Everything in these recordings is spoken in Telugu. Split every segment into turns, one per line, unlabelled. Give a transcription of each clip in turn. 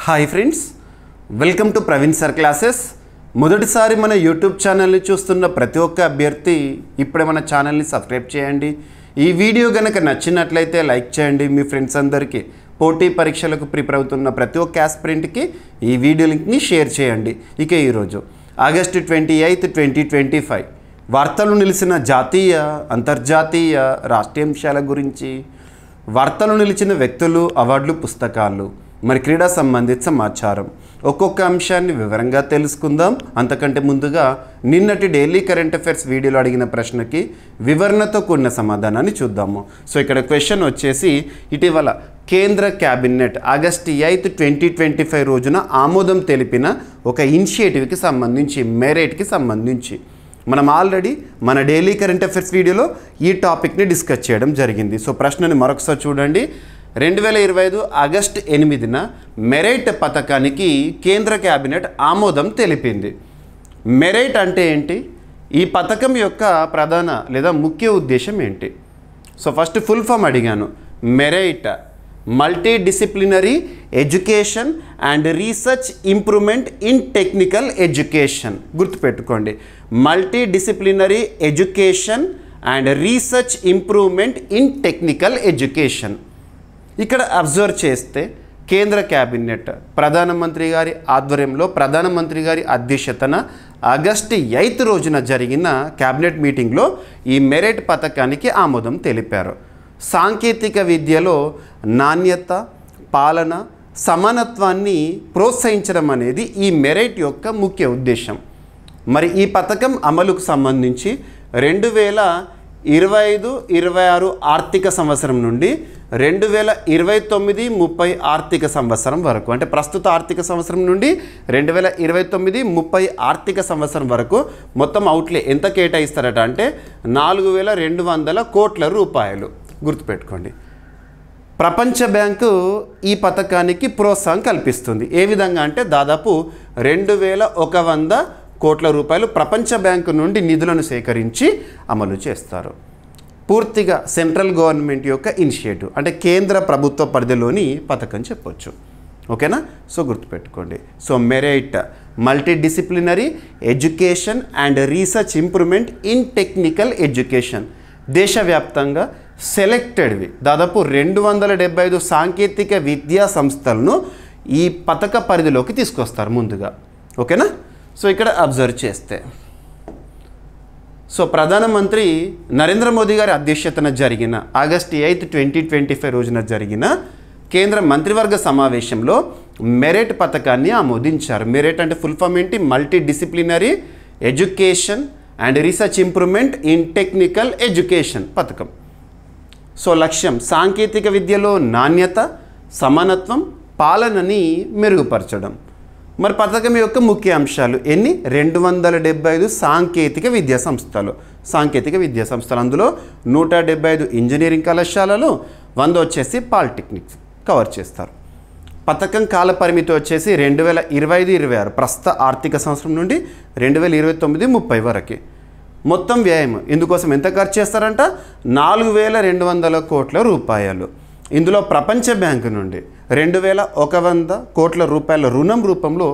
Hi friends, welcome to Praveen sir classes. మొదటిసారి మన యూట్యూబ్ ఛానల్ని చూస్తున్న ప్రతి ఒక్క అభ్యర్థి ఇప్పుడే మన ఛానల్ని సబ్స్క్రైబ్ చేయండి. ఈ వీడియో కనుక నచ్చినట్లయితే లైక్ చేయండి. మీ ఫ్రెండ్స్ అందరికీ పోటీ పరీక్షలకు ప్రిపేర్ అవుతున్న ప్రతి ఒక్క ఆస్పిరెంట్కి ఈ వీడియో లింక్ని షేర్ చేయండి. ఇక ఈరోజు ఆగస్టు 28, 2025 వార్తలు నిలిచిన జాతీయ, అంతర్జాతీయ, రాష్ట్రీయ అంశాల గురించి, వార్తలు నిలిచిన వ్యక్తులు, అవార్డులు, పుస్తకాలు, మరి క్రీడా సంబంధిత సమాచారం, ఒక్కొక్క అంశాన్ని వివరంగా తెలుసుకుందాం. అంతకంటే ముందుగా నిన్నటి డైలీ కరెంట్ అఫైర్స్ వీడియోలో అడిగిన ప్రశ్నకి వివరణతో కూడిన సమాధానాన్ని చూద్దాము. సో ఇక్కడ క్వశ్చన్ వచ్చేసి, ఇటీవల కేంద్ర క్యాబినెట్ ఆగస్టు 8, 2025 రోజున ఆమోదం తెలిపిన ఒక ఇనిషియేటివ్కి సంబంధించి, మెరైట్కి సంబంధించి మనం ఆల్రెడీ మన డైలీ కరెంట్ అఫైర్స్ వీడియోలో ఈ టాపిక్ని డిస్కస్ చేయడం జరిగింది. సో ప్రశ్నని మరొకసారి చూడండి. 2025 ఆగస్టు 8న మెరైట్ పథకానికి కేంద్ర క్యాబినెట్ ఆమోదం తెలిపింది. మెరైట్ అంటే ఏంటి? ఈ పథకం యొక్క ప్రధాన లేదా ముఖ్య ఉద్దేశం ఏంటి? సో ఫస్ట్ ఫుల్ ఫామ్ అడిగాను. MERITE multi disciplinary education and research improvement in technical education. గుర్తుపెట్టుకోండి, multi disciplinary education and research improvement in technical education. ఇక్కడ అబ్జర్వ్ చేస్తే కేంద్ర క్యాబినెట్ ప్రధానమంత్రి గారి ఆధ్వర్యంలో, ప్రధానమంత్రి గారి అధ్యక్షతన ఆగస్టు 8 రోజున జరిగిన క్యాబినెట్ మీటింగ్లో ఈ మెరైట్ పథకానికి ఆమోదం తెలిపారు. సాంకేతిక విద్యలో నాణ్యత, పాలన, సమానత్వాన్ని ప్రోత్సహించడం అనేది ఈ మెరైట్ యొక్క ముఖ్య ఉద్దేశం. మరి ఈ పథకం అమలుకు సంబంధించి 2025-26 ఆర్థిక సంవత్సరం నుండి 2029-30 ఆర్థిక సంవత్సరం వరకు, అంటే ప్రస్తుత ఆర్థిక సంవత్సరం నుండి 2029-30 ఆర్థిక సంవత్సరం వరకు మొత్తం అవుట్లే ఎంత కేటాయిస్తారట అంటే 4200 కోట్ల రూపాయలు. గుర్తుపెట్టుకోండి, ప్రపంచ బ్యాంకు ఈ పథకానికి ప్రోత్సాహం కల్పిస్తుంది. ఏ విధంగా అంటే దాదాపు 2100 కోట్ల రూపాయలు ప్రపంచ బ్యాంకు నుండి నిధులను సేకరించి అమలు చేస్తారు. పూర్తిగా సెంట్రల్ గవర్నమెంట్ యొక్క ఇనిషియేటివ్, అంటే కేంద్ర ప్రభుత్వ పరిధిలోని పథకం చెప్పొచ్చు. ఓకేనా? సో గుర్తుపెట్టుకోండి. So MERITE multi disciplinary education and research improvement in technical education. దేశవ్యాప్తంగా సెలెక్టెడ్వి దాదాపు 275 సాంకేతిక విద్యా సంస్థలను ఈ పథక పరిధిలోకి తీసుకొస్తారు ముందుగా. ఓకేనా? సో ఇక్కడ అబ్జర్వ్ చేస్తే, సో ప్రధానమంత్రి నరేంద్ర మోదీ గారి అధ్యక్షతన జరిగిన ఆగస్టు 8, 2025 రోజున జరిగిన కేంద్ర మంత్రివర్గ సమావేశంలో మెరైట్ పథకాన్ని ఆమోదించారు. మెరైట్ అంటే ఫుల్ ఫామ్ ఏంటి? Multi disciplinary education and research improvement in technical education పథకం. సో లక్ష్యం సాంకేతిక విద్యలో నాణ్యత, సమానత్వం, పాలనని మెరుగుపరచడం. మరి పథకం యొక్క ముఖ్య అంశాలు ఎన్ని? 275 సాంకేతిక విద్యా సంస్థలు. అందులో 175 ఇంజనీరింగ్ కళాశాలలు, 100 వచ్చేసి పాలిటెక్నిక్స్ కవర్ చేస్తారు. పథకం కాల పరిమితి వచ్చేసి 2025-26 ప్రస్తుత ఆర్థిక సంవత్సరం నుండి 2029-30 వరకు. మొత్తం వ్యయం ఇందుకోసం ఎంత ఖర్చు చేస్తారంట? 4200 కోట్ల రూపాయలు. ఇందులో ప్రపంచ బ్యాంకు నుండి 2100 కోట్ల రూపాయల రుణం రూపంలో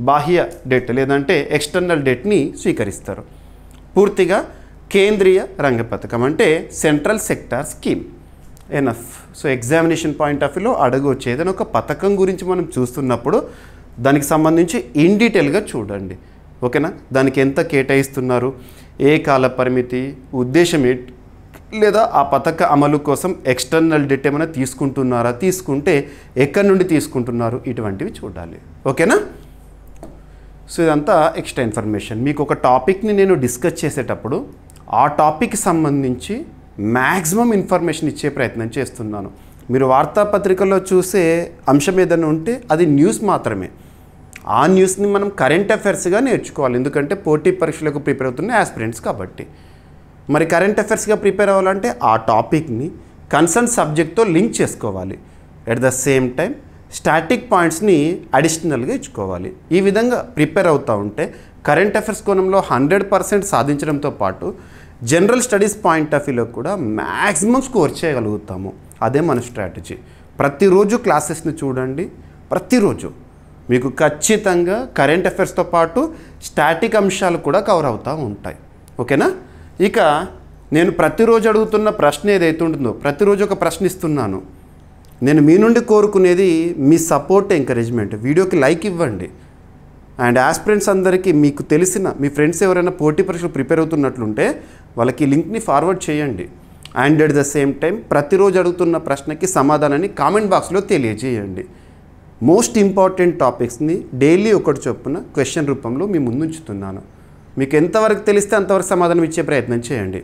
బాహ్య డెట్ లేదంటే ఎక్స్టర్నల్ డెట్ని స్వీకరిస్తారు. పూర్తిగా కేంద్రీయ రంగ పథకం, అంటే central sector scheme. Enough. So examination point of వ్యూలో అడగవచ్చు. ఏదైనా ఒక పథకం గురించి మనం చూస్తున్నప్పుడు దానికి సంబంధించి ఇన్ డీటెయిల్గా చూడండి. ఓకేనా? దానికి ఎంత కేటాయిస్తున్నారు, ఏ కాల పరిమితి, ఉద్దేశం ఏంటి, లేదా ఆ పథక అమలు కోసం ఎక్స్టర్నల్ డెట్ ఏమైనా తీసుకుంటున్నారా, తీసుకుంటే ఎక్కడి నుండి తీసుకుంటున్నారు, ఇటువంటివి చూడాలి. ఓకేనా? సో ఇదంతా ఎక్స్ట్రా ఇన్ఫర్మేషన్. మీకు ఒక టాపిక్ని నేను డిస్కస్ చేసేటప్పుడు ఆ టాపిక్కి సంబంధించి మ్యాక్సిమం ఇన్ఫర్మేషన్ ఇచ్చే ప్రయత్నం చేస్తున్నాను. మీరు వార్తాపత్రికల్లో చూసే అంశం ఏదైనా ఉంటే అది న్యూస్ మాత్రమే. ఆ న్యూస్ని మనం కరెంట్ అఫైర్స్గా నేర్చుకోవాలి. ఎందుకంటే పోటీ పరీక్షలకు ప్రిపేర్ అవుతున్న ఆస్పిరెంట్స్ కాబట్టి. మరి కరెంట్ అఫైర్స్గా ప్రిపేర్ అవ్వాలంటే ఆ టాపిక్ని కన్సర్న్ సబ్జెక్ట్తో లింక్ చేసుకోవాలి. At the same time static పాయింట్స్ని అడిషనల్గా ఇచ్చుకోవాలి. ఈ విధంగా ప్రిపేర్ అవుతూ ఉంటే కరెంట్ అఫైర్స్ కోణంలో 100% సాధించడంతో పాటు జనరల్ స్టడీస్ పాయింట్ ఆఫ్ వ్యూలో కూడా మ్యాక్సిమం స్కోర్ చేయగలుగుతాము. అదే మన స్ట్రాటజీ. ప్రతిరోజు క్లాసెస్ని చూడండి, ప్రతిరోజు మీకు ఖచ్చితంగా కరెంట్ అఫైర్స్తో పాటు స్టాటిక్ అంశాలు కూడా కవర్ అవుతూ ఉంటాయి. ఓకేనా? ఇక నేను ప్రతిరోజు అడుగుతున్న ప్రశ్న ఏదైతే ఉంటుందో, ప్రతిరోజు ఒక ప్రశ్న ఇస్తున్నాను. నేను మీ నుండి కోరుకునేది మీ సపోర్ట్, ఎంకరేజ్మెంట్. వీడియోకి లైక్ ఇవ్వండి. అండ్ ఆస్పిరెంట్స్ అందరికీ మీకు తెలిసిన మీ ఫ్రెండ్స్ ఎవరైనా పోటీ పరీక్షలు ప్రిపేర్ అవుతున్నట్లుంటే వాళ్ళకి ఈ లింక్ని ఫార్వర్డ్ చేయండి. And at the same time ప్రతిరోజు అడుగుతున్న ప్రశ్నకి సమాధానాన్ని కామెంట్ బాక్స్లో తెలియజేయండి. మోస్ట్ ఇంపార్టెంట్ టాపిక్స్ని డైలీ ఒకటి చొప్పున క్వశ్చన్ రూపంలో మీ ముందు ఉంచుతున్నాను. మీకు ఎంతవరకు తెలిస్తే అంతవరకు సమాధానం ఇచ్చే ప్రయత్నం చేయండి.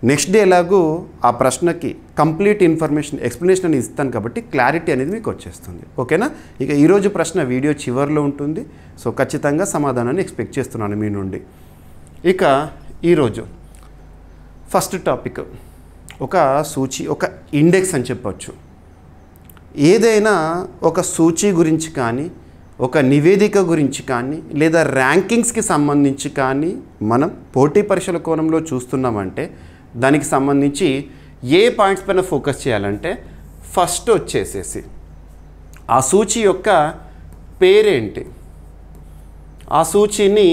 నెక్స్ట్ డే ఎలాగూ ఆ ప్రశ్నకి కంప్లీట్ ఇన్ఫర్మేషన్, ఎక్స్ప్లెనేషన్ అని ఇస్తాను కాబట్టి క్లారిటీ అనేది మీకు వచ్చేస్తుంది. ఓకేనా? ఇక ఈరోజు ప్రశ్న వీడియో చివరిలో ఉంటుంది. సో ఖచ్చితంగా సమాధానాన్ని ఎక్స్పెక్ట్ చేస్తున్నాను మీ నుండి. ఇక ఈరోజు ఫస్ట్ టాపిక్ ఒక సూచి, ఒక ఇండెక్స్ అని చెప్పొచ్చు. ఏదైనా ఒక సూచి గురించి కానీ, ఒక నివేదిక గురించి కానీ, లేదా ర్యాంకింగ్స్కి సంబంధించి కానీ మనం పోటీ పరీక్షల కోణంలో చూస్తున్నామంటే దానికి సంబంధించి ఏ పాయింట్స్ పైన ఫోకస్ చేయాలంటే ఫస్ట్ వచ్చేసేసి ఆ సూచి యొక్క పేరేంటి, ఆ సూచిని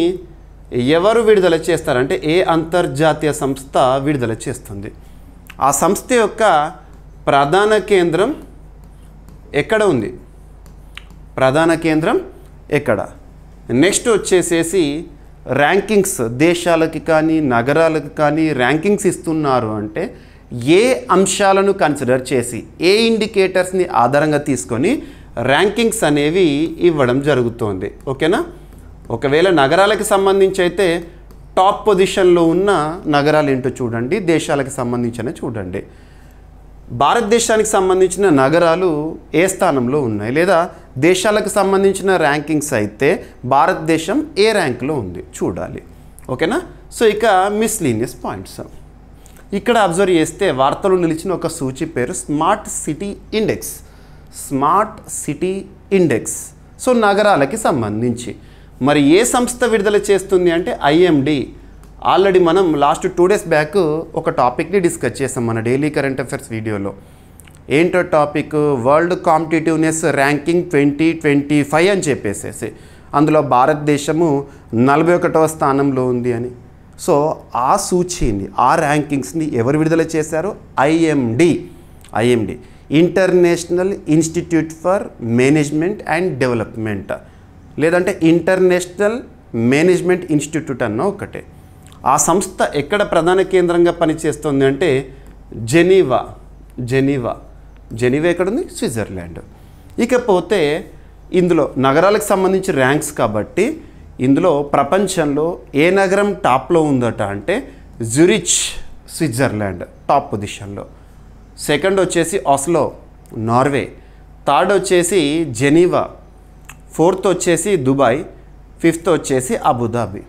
ఎవరు విడుదల చేస్తారంటే ఏ అంతర్జాతీయ సంస్థ విడుదల చేస్తుంది, ఆ సంస్థ యొక్క ప్రధాన కేంద్రం ఎక్కడ ఉంది, ప్రధాన కేంద్రం ఎక్కడ. నెక్స్ట్ వచ్చేసేసి ర్యాంకింగ్స్, దేశాలకి కానీ నగరాలకు కానీ ర్యాంకింగ్స్ ఇస్తున్నారు అంటే ఏ అంశాలను కన్సిడర్ చేసి, ఏ ఇండికేటర్స్ని ఆధారంగా తీసుకొని ర్యాంకింగ్స్ అనేవి ఇవ్వడం జరుగుతోంది. ఓకేనా? ఒకవేళ నగరాలకు సంబంధించి అయితే టాప్ పొజిషన్లో ఉన్న నగరాలు ఏంటో చూడండి, దేశాలకు సంబంధించిన చూడండి. భారతదేశానికి సంబంధించిన నగరాలు ఏ స్థానంలో ఉన్నాయి, లేదా దేశాలకు సంబంధించిన ర్యాంకింగ్స్ అయితే భారతదేశం ఏ ర్యాంక్లో ఉంది చూడాలి. ఓకేనా? సో ఇక మిస్లీనియస్ పాయింట్స్ ఇక్కడ అబ్జర్వ్ చేస్తే వార్తలు నిలిచిన ఒక సూచి పేరు smart city index. Smart city index. So నగరాలకి సంబంధించి మరి ఏ సంస్థ విడుదల చేస్తుంది అంటే ఐఎండి. ఆల్రెడీ మనం లాస్ట్ 2 days బ్యాక్ ఒక టాపిక్ని డిస్కస్ చేసాం మన డైలీ కరెంట్ అఫైర్స్ వీడియోలో. ఏంటో టాపిక్, వరల్డ్ కాంపిటేటివ్నెస్ ర్యాంకింగ్ 2025 అని చెప్పేసేసి. అందులో భారతదేశము 41వ స్థానంలో ఉంది అని. సో ఆ సూచీని, ఆ ర్యాంకింగ్స్ని ఎవరు విడుదల చేశారు? IMD. IMD international institute for management and development, లేదంటే ఇంటర్నేషనల్ మేనేజ్మెంట్ ఇన్స్టిట్యూట్ అన్న ఒకటే. ఆ సంస్థ ఎక్కడ ప్రధాన కేంద్రంగా పనిచేస్తుంది అంటే జెనీవా. జెనీవా. జెనీవా ఎక్కడుంది? స్విట్జర్లాండ్. ఇకపోతే ఇందులో నగరాలకు సంబంధించి ర్యాంక్స్ కాబట్టి ఇందులో ప్రపంచంలో ఏ నగరం టాప్లో ఉందట అంటే జ్యూరిచ్, స్విట్జర్లాండ్ టాప్ పొజిషన్లో. సెకండ్ వచ్చేసి ఆస్లో, నార్వే. థర్డ్ వచ్చేసి జెనీవా. ఫోర్త్ వచ్చేసి దుబాయ్. ఫిఫ్త్ వచ్చేసి అబుదాబి.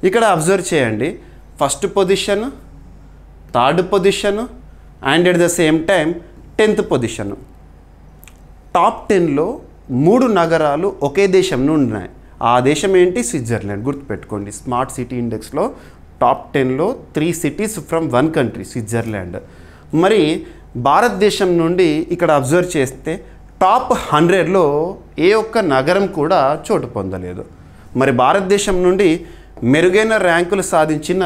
ఇక్కడ అబ్జర్వ్ చేయండి, first position, third position and at the same time 10th position. Top 10లో 3 నగరాలు ఒకే దేశం నుండి ఉన్నాయి. ఆ దేశం ఏంటి? స్విట్జర్లాండ్. గుర్తుపెట్టుకోండి, స్మార్ట్ సిటీ ఇండెక్స్లో టాప్ 10లో 3 cities ఫ్రమ్ 1 country స్విట్జర్లాండ్. మరి భారతదేశం నుండి ఇక్కడ అబ్జర్వ్ చేస్తే టాప్ 100లో ఏ ఒక్క నగరం కూడా చోటు పొందలేదు. మరి భారతదేశం నుండి మెరుగైన ర్యాంకులు సాధించిన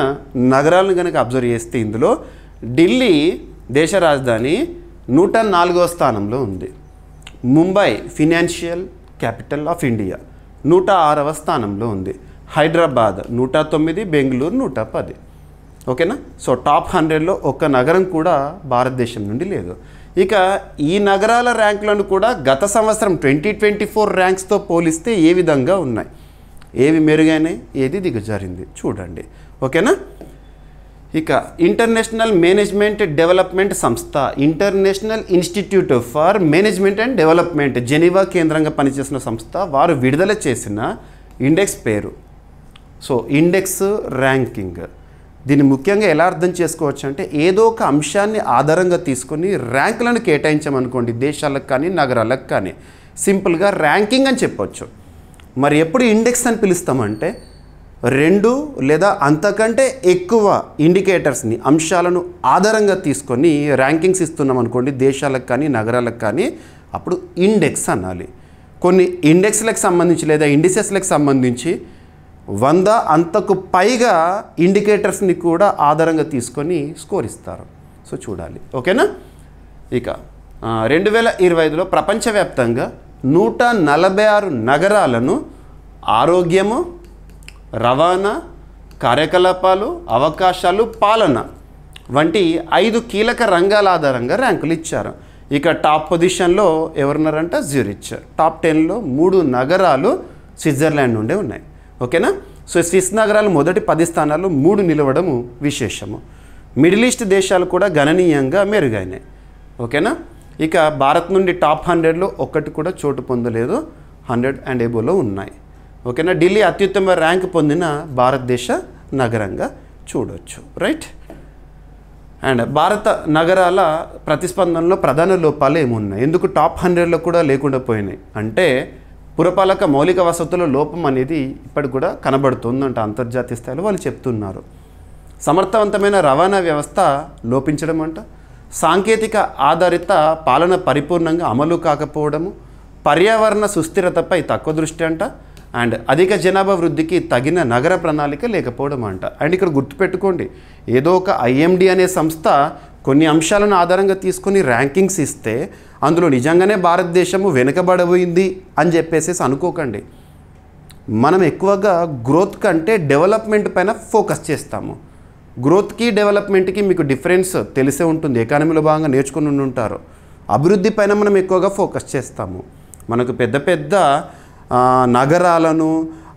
నగరాలను కనుక అబ్జర్వ్ చేస్తే ఇందులో ఢిల్లీ దేశ రాజధాని 104వ స్థానంలో ఉంది. Mumbai financial capital of India 106వ స్థానంలో ఉంది. హైదరాబాద్ 109, బెంగళూరు 110. ఓకేనా? సో టాప్ 100లో ఒక్క నగరం కూడా భారతదేశం నుండి లేదు. ఇక ఈ నగరాల ర్యాంకులను కూడా గత సంవత్సరం 2024 ర్యాంక్స్తో పోలిస్తే ఏ విధంగా ఉన్నాయి, ఏవి మెరుగైనాయి, ఏది దిగజారింది చూడండి. ఓకేనా? ఇక ఇంటర్నేషనల్ మేనేజ్మెంట్ డెవలప్మెంట్ సంస్థ, international institute for management and development, Geneva కేంద్రంగా పనిచేసిన సంస్థ, వారు విడుదల చేసిన ఇండెక్స్ పేరు. So index ranking. దీన్ని ముఖ్యంగా ఎలా అర్థం చేసుకోవచ్చు అంటే ఏదో ఒక అంశాన్ని ఆధారంగా తీసుకొని ర్యాంకులను కేటాయించామనుకోండి, దేశాలకు కానీ నగరాలకు కానీ, సింపుల్గా ర్యాంకింగ్ అని చెప్పొచ్చు. మరి ఎప్పుడు ఇండెక్స్ అని పిలుస్తామంటే 2 లేదా అంతకంటే ఎక్కువ ఇండికేటర్స్ని, అంశాలను ఆధారంగా తీసుకొని ర్యాంకింగ్స్ ఇస్తున్నాం అనుకోండి దేశాలకు కానీ నగరాలకు కానీ, అప్పుడు ఇండెక్స్ అనాలి. కొన్ని ఇండెక్స్లకు సంబంధించి లేదా ఇండిసెస్లకు సంబంధించి 100 అంతకు పైగా ఇండికేటర్స్ని కూడా ఆధారంగా తీసుకొని స్కోర్ ఇస్తారు. సో చూడాలి. ఓకేనా. ఇక 2025లో ప్రపంచవ్యాప్తంగా 146 నగరాలను ఆరోగ్యము, రవాణా, కార్యకలాపాలు, అవకాశాలు, పాలన వంటి 5 కీలక రంగాల ఆధారంగా ర్యాంకులు ఇచ్చారు. ఇక టాప్ పొజిషన్లో ఎవరున్నారంట? జ్యూరిచ్. టాప్ 10లో 3 నగరాలు స్విట్జర్లాండ్ నుండే ఉన్నాయి. ఓకేనా. సో స్విస్ నగరాలు మొదటి 10 స్థానాల్లో 3 నిలవడము విశేషము. మిడిల్ ఈస్ట్ దేశాలు కూడా గణనీయంగా మెరుగైనాయి. ఓకేనా. ఇక భారత్ నుండి టాప్ 100లో ఒక్కటి కూడా చోటు పొందలేదు, 100 అండ్ ఎబోలో ఉన్నాయి. ఓకేనా. ఢిల్లీ అత్యుత్తమ ర్యాంక్ పొందిన భారతదేశ నగరంగా చూడవచ్చు. రైట్. అండ్ భారత నగరాల ప్రతిస్పందనలో ప్రధాన లోపాలు ఏమున్నాయి, ఎందుకు టాప్ 100లో కూడా లేకుండా పోయినాయి అంటే పురపాలక మౌలిక వసతుల లోపం అనేది ఇప్పటికి కూడా కనబడుతుందంట అంతర్జాతీయ స్థాయిలో వాళ్ళు చెప్తున్నారు. సమర్థవంతమైన రవాణా వ్యవస్థ లోపించడం అంట, సాంకేతిక ఆధారిత పాలన పరిపూర్ణంగా అమలు కాకపోవడము, పర్యావరణ సుస్థిరతపై తక్కువ దృష్టి అంట, అండ్ అధిక జనాభా వృద్ధికి తగిన నగర ప్రణాళిక లేకపోవడం అంట. అండ్ ఇక్కడ గుర్తుపెట్టుకోండి, ఏదో ఒక ఐఎండి అనే సంస్థ కొన్ని అంశాలను ఆధారంగా తీసుకొని ర్యాంకింగ్స్ ఇస్తే అందులో నిజంగానే భారతదేశము వెనుకబడబోయింది అని చెప్పేసి అనుకోకండి. మనం ఎక్కువగా గ్రోత్ కంటే డెవలప్మెంట్ పైన ఫోకస్ చేస్తాము. గ్రోత్కి డెవలప్మెంట్కి మీకు డిఫరెన్స్ తెలిసే ఉంటుంది, ఎకానమీలో భాగంగా నేర్చుకుని ఉంటారు. అభివృద్ధి పైన మనం ఎక్కువగా ఫోకస్ చేస్తాము. మనకు పెద్ద పెద్ద నగరాలను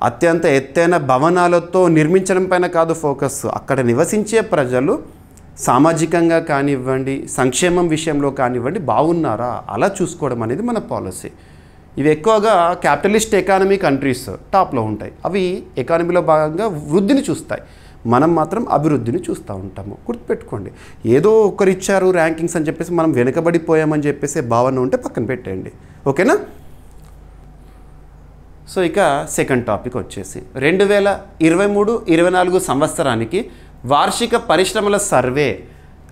అత్యంత ఎత్తైన భవనాలతో నిర్మించడం పైన కాదు ఫోకస్, అక్కడ నివసించే ప్రజలు సామాజికంగా కానివ్వండి, సంక్షేమం విషయంలో కానివ్వండి బాగున్నారా అలా చూసుకోవడం అనేది మన పాలసీ. ఇవి ఎక్కువగా క్యాపిటలిస్ట్ ఎకానమీ కంట్రీస్ టాప్లో ఉంటాయి, అవి ఎకానమీలో భాగంగా వృద్ధిని చూస్తాయి, మనం మాత్రం అభివృద్ధిని చూస్తూ ఉంటాము. గుర్తుపెట్టుకోండి, ఏదో ఒకరు ఇచ్చారు ర్యాంకింగ్స్ అని చెప్పేసి మనం వెనుకబడిపోయామని చెప్పేసి భావన ఉంటే పక్కన పెట్టేయండి. ఓకేనా. సో ఇక సెకండ్ టాపిక్ వచ్చేసి 2023-24 సంవత్సరానికి వార్షిక పరిశ్రమల సర్వే,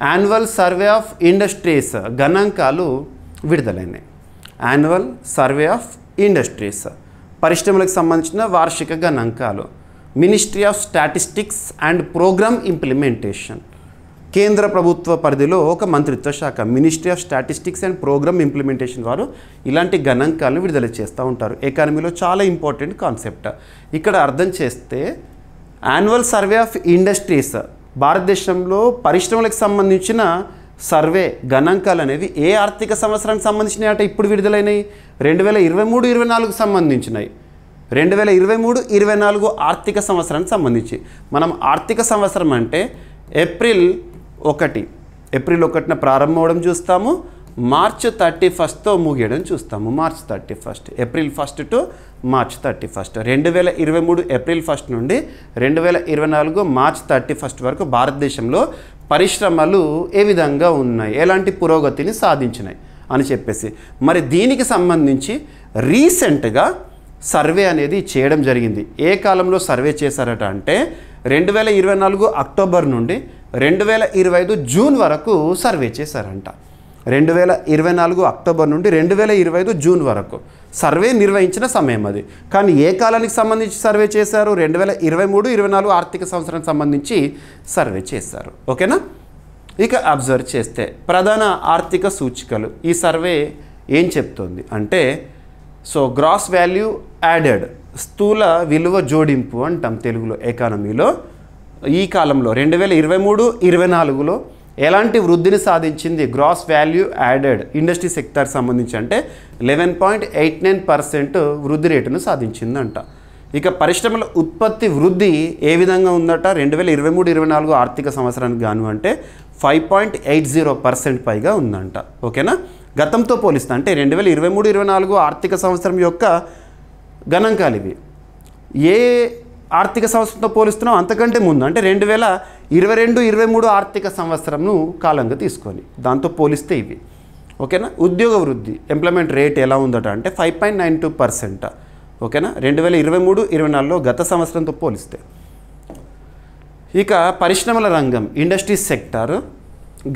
యాన్యువల్ సర్వే ఆఫ్ ఇండస్ట్రీస్ గణాంకాలు విడుదలైనాయి. యాన్యువల్ సర్వే ఆఫ్ ఇండస్ట్రీస్ పరిశ్రమలకు సంబంధించిన వార్షిక గణాంకాలు. Ministry of statistics and programme implementation, కేంద్ర ప్రభుత్వ పరిధిలో ఒక మంత్రిత్వ శాఖ ministry of statistics and programme implementation వారు ఇలాంటి గణాంకాలను విడుదల చేస్తూ ఉంటారు. ఎకానమీలో చాలా ఇంపార్టెంట్ కాన్సెప్ట్. ఇక్కడ అర్థం చేస్తే యాన్యువల్ సర్వే ఆఫ్ ఇండస్ట్రీస్ భారతదేశంలో పరిశ్రమలకు సంబంధించిన సర్వే గణాంకాలు అనేవి ఏ ఆర్థిక సంవత్సరానికి సంబంధించినవి అంటే ఇప్పుడు విడుదలైనవి 2023-24 సంబంధించినవి. 2023-24 ఆర్థిక సంవత్సరానికి సంబంధించి మనం ఆర్థిక సంవత్సరం అంటే ఏప్రిల్ 1న ప్రారంభమవడం చూస్తాము, మార్చ్ 31తో ముగియడం చూస్తాము. March 31, April 1 to March 31. 2023 April 1 నుండి 2024 మార్చ్ 31 వరకు భారతదేశంలో పరిశ్రమలు ఏ విధంగా ఉన్నాయి, ఎలాంటి పురోగతిని సాధించినాయి అని చెప్పేసి మరి దీనికి సంబంధించి రీసెంట్గా సర్వే అనేది చేయడం జరిగింది. ఏ కాలంలో సర్వే చేశారట అంటే 2024 అక్టోబర్ నుండి 2025 జూన్ వరకు సర్వే చేశారంట. 2024 అక్టోబర్ నుండి 2025 జూన్ వరకు సర్వే నిర్వహించిన సమయం అది. కానీ ఏ కాలానికి సంబంధించి సర్వే చేశారు? 2023-24 ఆర్థిక సంవత్సరానికి సంబంధించి సర్వే చేశారు. ఓకేనా. ఇక అబ్జర్వ్ చేస్తే ప్రధాన ఆర్థిక సూచికలు ఈ సర్వే ఏం చెప్తుంది అంటే, సో గ్రాస్ వాల్యూ యాడెడ్, స్థూల విలువ జోడింపు అంటాం తెలుగులో ఎకానమీలో. ఈ కాలంలో 2023-24లో ఎలాంటి వృద్ధిని సాధించింది గ్రాస్ వాల్యూ యాడెడ్ ఇండస్ట్రీ సెక్టార్కి సంబంధించి అంటే 11.89% వృద్ధి రేటును సాధించిందంట. ఇక పరిశ్రమల ఉత్పత్తి వృద్ధి ఏ విధంగా ఉందట 2023-24 ఆర్థిక సంవత్సరానికి గాను అంటే 5.80% పైగా ఉందంట. ఓకేనా. గతంతో పోలిస్తే అంటే 2023-24 ఆర్థిక సంవత్సరం యొక్క గణాంకాలు ఇవి. ఏ ఆర్థిక సంవత్సరంతో పోలిస్తున్నాం అంతకంటే ముందు అంటే 2022-23 ఆర్థిక సంవత్సరంను కాలంగా తీసుకొని దాంతో పోలిస్తే ఇవి. ఓకేనా. ఉద్యోగ వృద్ధి ఎంప్లాయ్మెంట్ రేట్ ఎలా ఉందట అంటే 5.92%. ఓకేనా. 2023-24లో గత సంవత్సరంతో పోలిస్తే. ఇక పరిశ్రమల రంగం ఇండస్ట్రీ సెక్టార్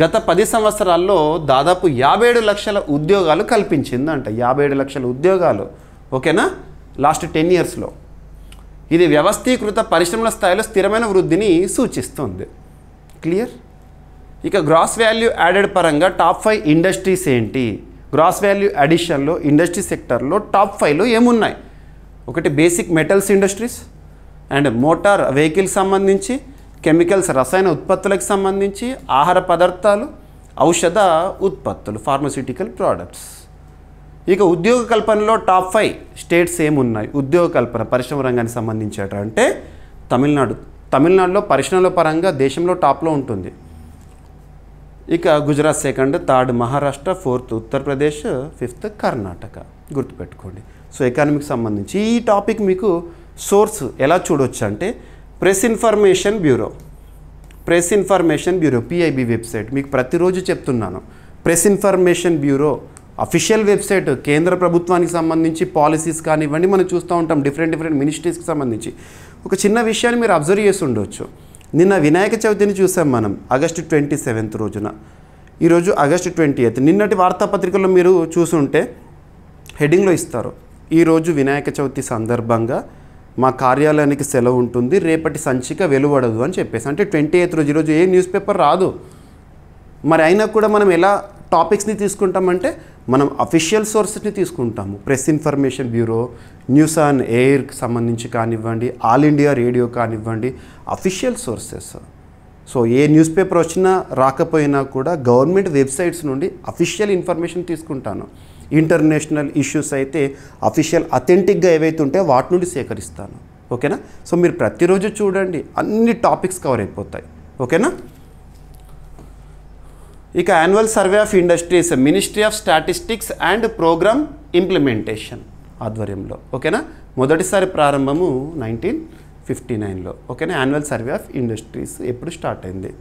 గత 10 సంవత్సరాల్లో దాదాపు 57 లక్షల ఉద్యోగాలు కల్పించిందంట. 57 లక్షల ఉద్యోగాలు. ఓకేనా, లాస్ట్ 10 ఇయర్స్లో. ఇది వ్యవస్థీకృత పరిశ్రమల స్థాయిలో స్థిరమైన వృద్ధిని సూచిస్తుంది. క్లియర్? ఇక గ్రాస్ వాల్యూ యాడెడ్ పరంగా టాప్ 5 ఇండస్ట్రీస్ ఏంటి? గ్రాస్ వాల్యూ అడిషన్లో ఇండస్ట్రీ సెక్టర్లో టాప్ 5లో ఏమున్నాయి? ఒకటి basic metals industries and motor vehicles సంబంధించి, కెమికల్స్ రసాయన ఉత్పత్తులకు సంబంధించి, ఆహార పదార్థాలు, ఔషధ ఉత్పత్తులు, ఫార్మస్యూటికల్ ప్రోడక్ట్స్. ఇక ఉద్యోగ కల్పనలో టాప్ 5 స్టేట్స్ ఏమున్నాయి? ఉద్యోగ కల్పన పరిశ్రమ రంగానికి సంబంధించేటంటే తమిళనాడులో పరిశ్రమల పరంగా దేశంలో టాప్లో ఉంటుంది. ఇక Gujarat second, third Maharashtra, fourth Uttar Pradesh, fifth Karnataka. గుర్తుపెట్టుకోండి. సో ఎకానమీకి సంబంధించి ఈ టాపిక్ మీకు సోర్స్ ఎలా చూడొచ్చు అంటే press information bureau PIB website. మీకు ప్రతిరోజు చెప్తున్నాను, press information bureau official website. కేంద్ర ప్రభుత్వానికి సంబంధించి పాలసీస్ కానివ్వండి మనం చూస్తూ ఉంటాం, డిఫరెంట్ మినిస్ట్రీస్కి సంబంధించి. ఒక చిన్న విషయాన్ని మీరు అబ్జర్వ్ చేసి ఉండొచ్చు. నిన్న వినాయక చవితిని చూసాం మనం, ఆగస్టు 27 రోజున. ఈరోజు ఆగస్టు 28. నిన్నటి వార్తాపత్రికల్లో మీరు చూసుంటే హెడ్డింగ్లో ఇస్తారు, ఈరోజు వినాయక చవితి సందర్భంగా మా కార్యాలయానికి సెలవు ఉంటుంది, రేపటి సంచిక వెలువడదు అని చెప్పేసి. అంటే 28 రోజు, ఈరోజు ఏ న్యూస్ పేపర్ రాదు. మరి అయినా కూడా మనం ఎలా టాపిక్స్ని తీసుకుంటామంటే మనం అఫీషియల్ సోర్సెస్ని తీసుకుంటాము. Press information bureau, news on ఎయిర్కి సంబంధించి కానివ్వండి, ఆల్ ఇండియా రేడియో కానివ్వండి, అఫీషియల్ సోర్సెస్. సో ఏ న్యూస్ పేపర్ వచ్చినా రాకపోయినా కూడా గవర్నమెంట్ వెబ్సైట్స్ నుండి అఫీషియల్ ఇన్ఫర్మేషన్ తీసుకుంటాను. ఇంటర్నేషనల్ ఇష్యూస్ అయితే అఫీషియల్ అథెంటిక్గా ఏవైతే ఉంటాయో వాటి నుండి సేకరిస్తాను. ఓకేనా? సో మీరు ప్రతిరోజు చూడండి, అన్ని టాపిక్స్ కవర్ అయిపోతాయి. ఓకేనా? ఇక annual survey of industries ministry of statistics and programme implementation ఆధ్వర్యంలో. ఓకేనా? మొదటిసారి ప్రారంభము 1959లో. ఓకేనా? యాన్యువల్ సర్వే ఆఫ్ ఇండస్ట్రీస్ ఎప్పుడు స్టార్ట్ అయింది?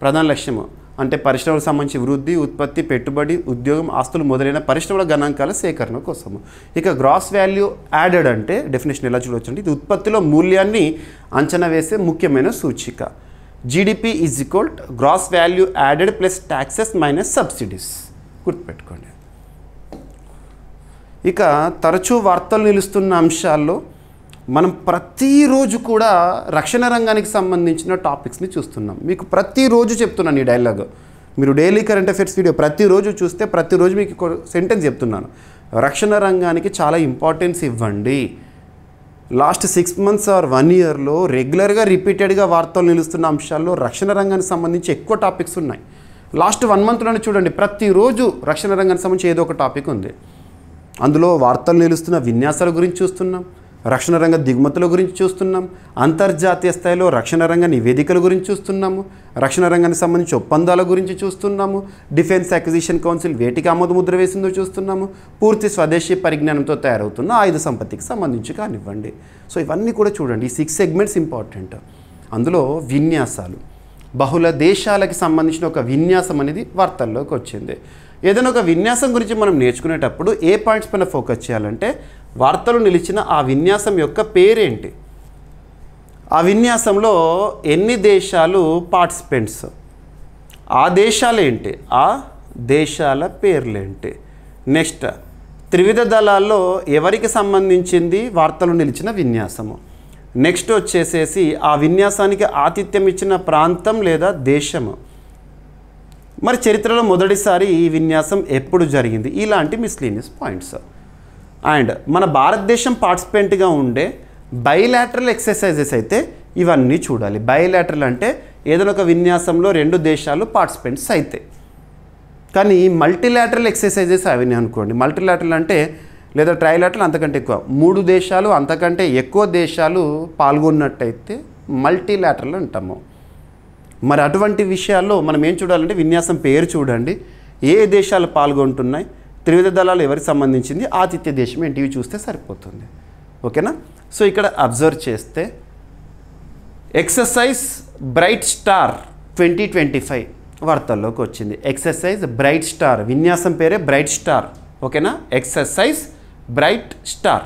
ప్రధాన లక్ష్యము అంటే పరిశ్రమలకు సంబంధించి వృద్ధి, ఉత్పత్తి, పెట్టుబడి, ఉద్యోగం, ఆస్తులు మొదలైన పరిశ్రమల గణాంకాల సేకరణ కోసము. ఇక గ్రాస్ వాల్యూ యాడెడ్ అంటే డెఫినేషన్ ఎలా చూడవచ్చు అంటే ఇది ఉత్పత్తిలో మూల్యాన్ని అంచనా వేసే ముఖ్యమైన సూచిక. GDP is equal gross value added plus taxes minus subsidies. గుర్తుపెట్టుకోండి. ఇక తరచూ వార్తలు నిలుస్తున్న అంశాల్లో మనం ప్రతిరోజు కూడా రక్షణ రంగానికి సంబంధించిన టాపిక్స్ని చూస్తున్నాం. మీకు ప్రతిరోజు చెప్తున్నాను ఈ డైలాగ్. మీరు డైలీ కరెంట్ అఫైర్స్ వీడియో ప్రతిరోజు చూస్తే ప్రతిరోజు మీకు సెంటెన్స్ చెప్తున్నాను, రక్షణ రంగానికి చాలా ఇంపార్టెన్స్ ఇవ్వండి. లాస్ట్ 6 months ఆర్ 1 yearలో రెగ్యులర్గా రిపీటెడ్గా వార్తలు నిలుస్తున్న అంశాల్లో రక్షణ రంగానికి సంబంధించి ఎక్కువ టాపిక్స్ ఉన్నాయి. లాస్ట్ 1 monthలోనే చూడండి, ప్రతిరోజు రక్షణ రంగానికి సంబంధించి ఏదో ఒక టాపిక్ ఉంది. అందులో వార్తలు నిలుస్తున్న విన్యాసాల గురించి చూస్తున్నాం, రక్షణ రంగ దిగుమతుల గురించి చూస్తున్నాం, అంతర్జాతీయ స్థాయిలో రక్షణ రంగ నివేదికల గురించి చూస్తున్నాము, రక్షణ రంగానికి సంబంధించి ఒప్పందాల గురించి చూస్తున్నాము, డిఫెన్స్ అక్విజిషన్ కౌన్సిల్ వేటికి ఆమోద ముద్ర వేసిందో చూస్తున్నాము, పూర్తి స్వదేశీ పరిజ్ఞానంతో తయారవుతున్న ఆయుధ సంపత్తికి సంబంధించి కానివ్వండి. సో ఇవన్నీ కూడా చూడండి, ఈ 6 segments ఇంపార్టెంట్. అందులో విన్యాసాలు, బహుళ దేశాలకి సంబంధించిన ఒక విన్యాసం అనేది వార్తల్లోకి వచ్చింది. ఏదైనా ఒక విన్యాసం గురించి మనం నేర్చుకునేటప్పుడు ఏ పాయింట్స్ పైన ఫోకస్ చేయాలంటే వార్తలు నిలిచిన ఆ విన్యాసం యొక్క పేరేంటి, ఆ విన్యాసంలో ఎన్ని దేశాలు పార్టిసిపెంట్స్, ఆ దేశాలేంటి, ఆ దేశాల పేర్లేంటి. నెక్స్ట్ త్రివిధ దళాల్లో ఎవరికి సంబంధించింది వార్తలు నిలిచిన విన్యాసము. నెక్స్ట్ వచ్చేసేసి ఆ విన్యాసానికి ఆతిథ్యం ఇచ్చిన ప్రాంతం లేదా దేశము. మరి చరిత్రలో మొదటిసారి ఈ విన్యాసం ఎప్పుడు జరిగింది, ఇలాంటి మిస్లీనియస్ పాయింట్స్. అండ్ మన భారతదేశం పార్టిసిపెంట్గా ఉండే బైలాటరల్ ఎక్సర్సైజెస్ అయితే ఇవన్నీ చూడాలి. బైలాటరల్ అంటే ఏదైనా ఒక విన్యాసంలో 2 దేశాలు పార్టిసిపెంట్స్ అయితే. కానీ మల్టీలాటరల్ ఎక్సర్సైజెస్ అవన్నీ అనుకోండి. మల్టీలాటరల్ అంటే లేదా ట్రైలాటరల్ అంతకంటే ఎక్కువ, 3 దేశాలు అంతకంటే ఎక్కువ దేశాలు పాల్గొన్నట్టయితే మల్టీలాటరల్ అంటాము. మరి అటువంటి విషయాల్లో మనం ఏం చూడాలంటే విన్యాసం పేరు చూడండి, ఏ దేశాలు పాల్గొంటున్నాయి, త్రివిధ దళాలు ఎవరికి సంబంధించింది, ఆతిథ్య దేశం ఏంటి, ఇవి చూస్తే సరిపోతుంది. ఓకేనా? సో ఇక్కడ అబ్జర్వ్ చేస్తే ఎక్సర్సైజ్ బ్రైట్ స్టార్ 2025 వార్తల్లోకి వచ్చింది. ఎక్సర్సైజ్ బ్రైట్ స్టార్, విన్యాసం పేరే బ్రైట్ స్టార్. ఓకేనా? Exercise bright star.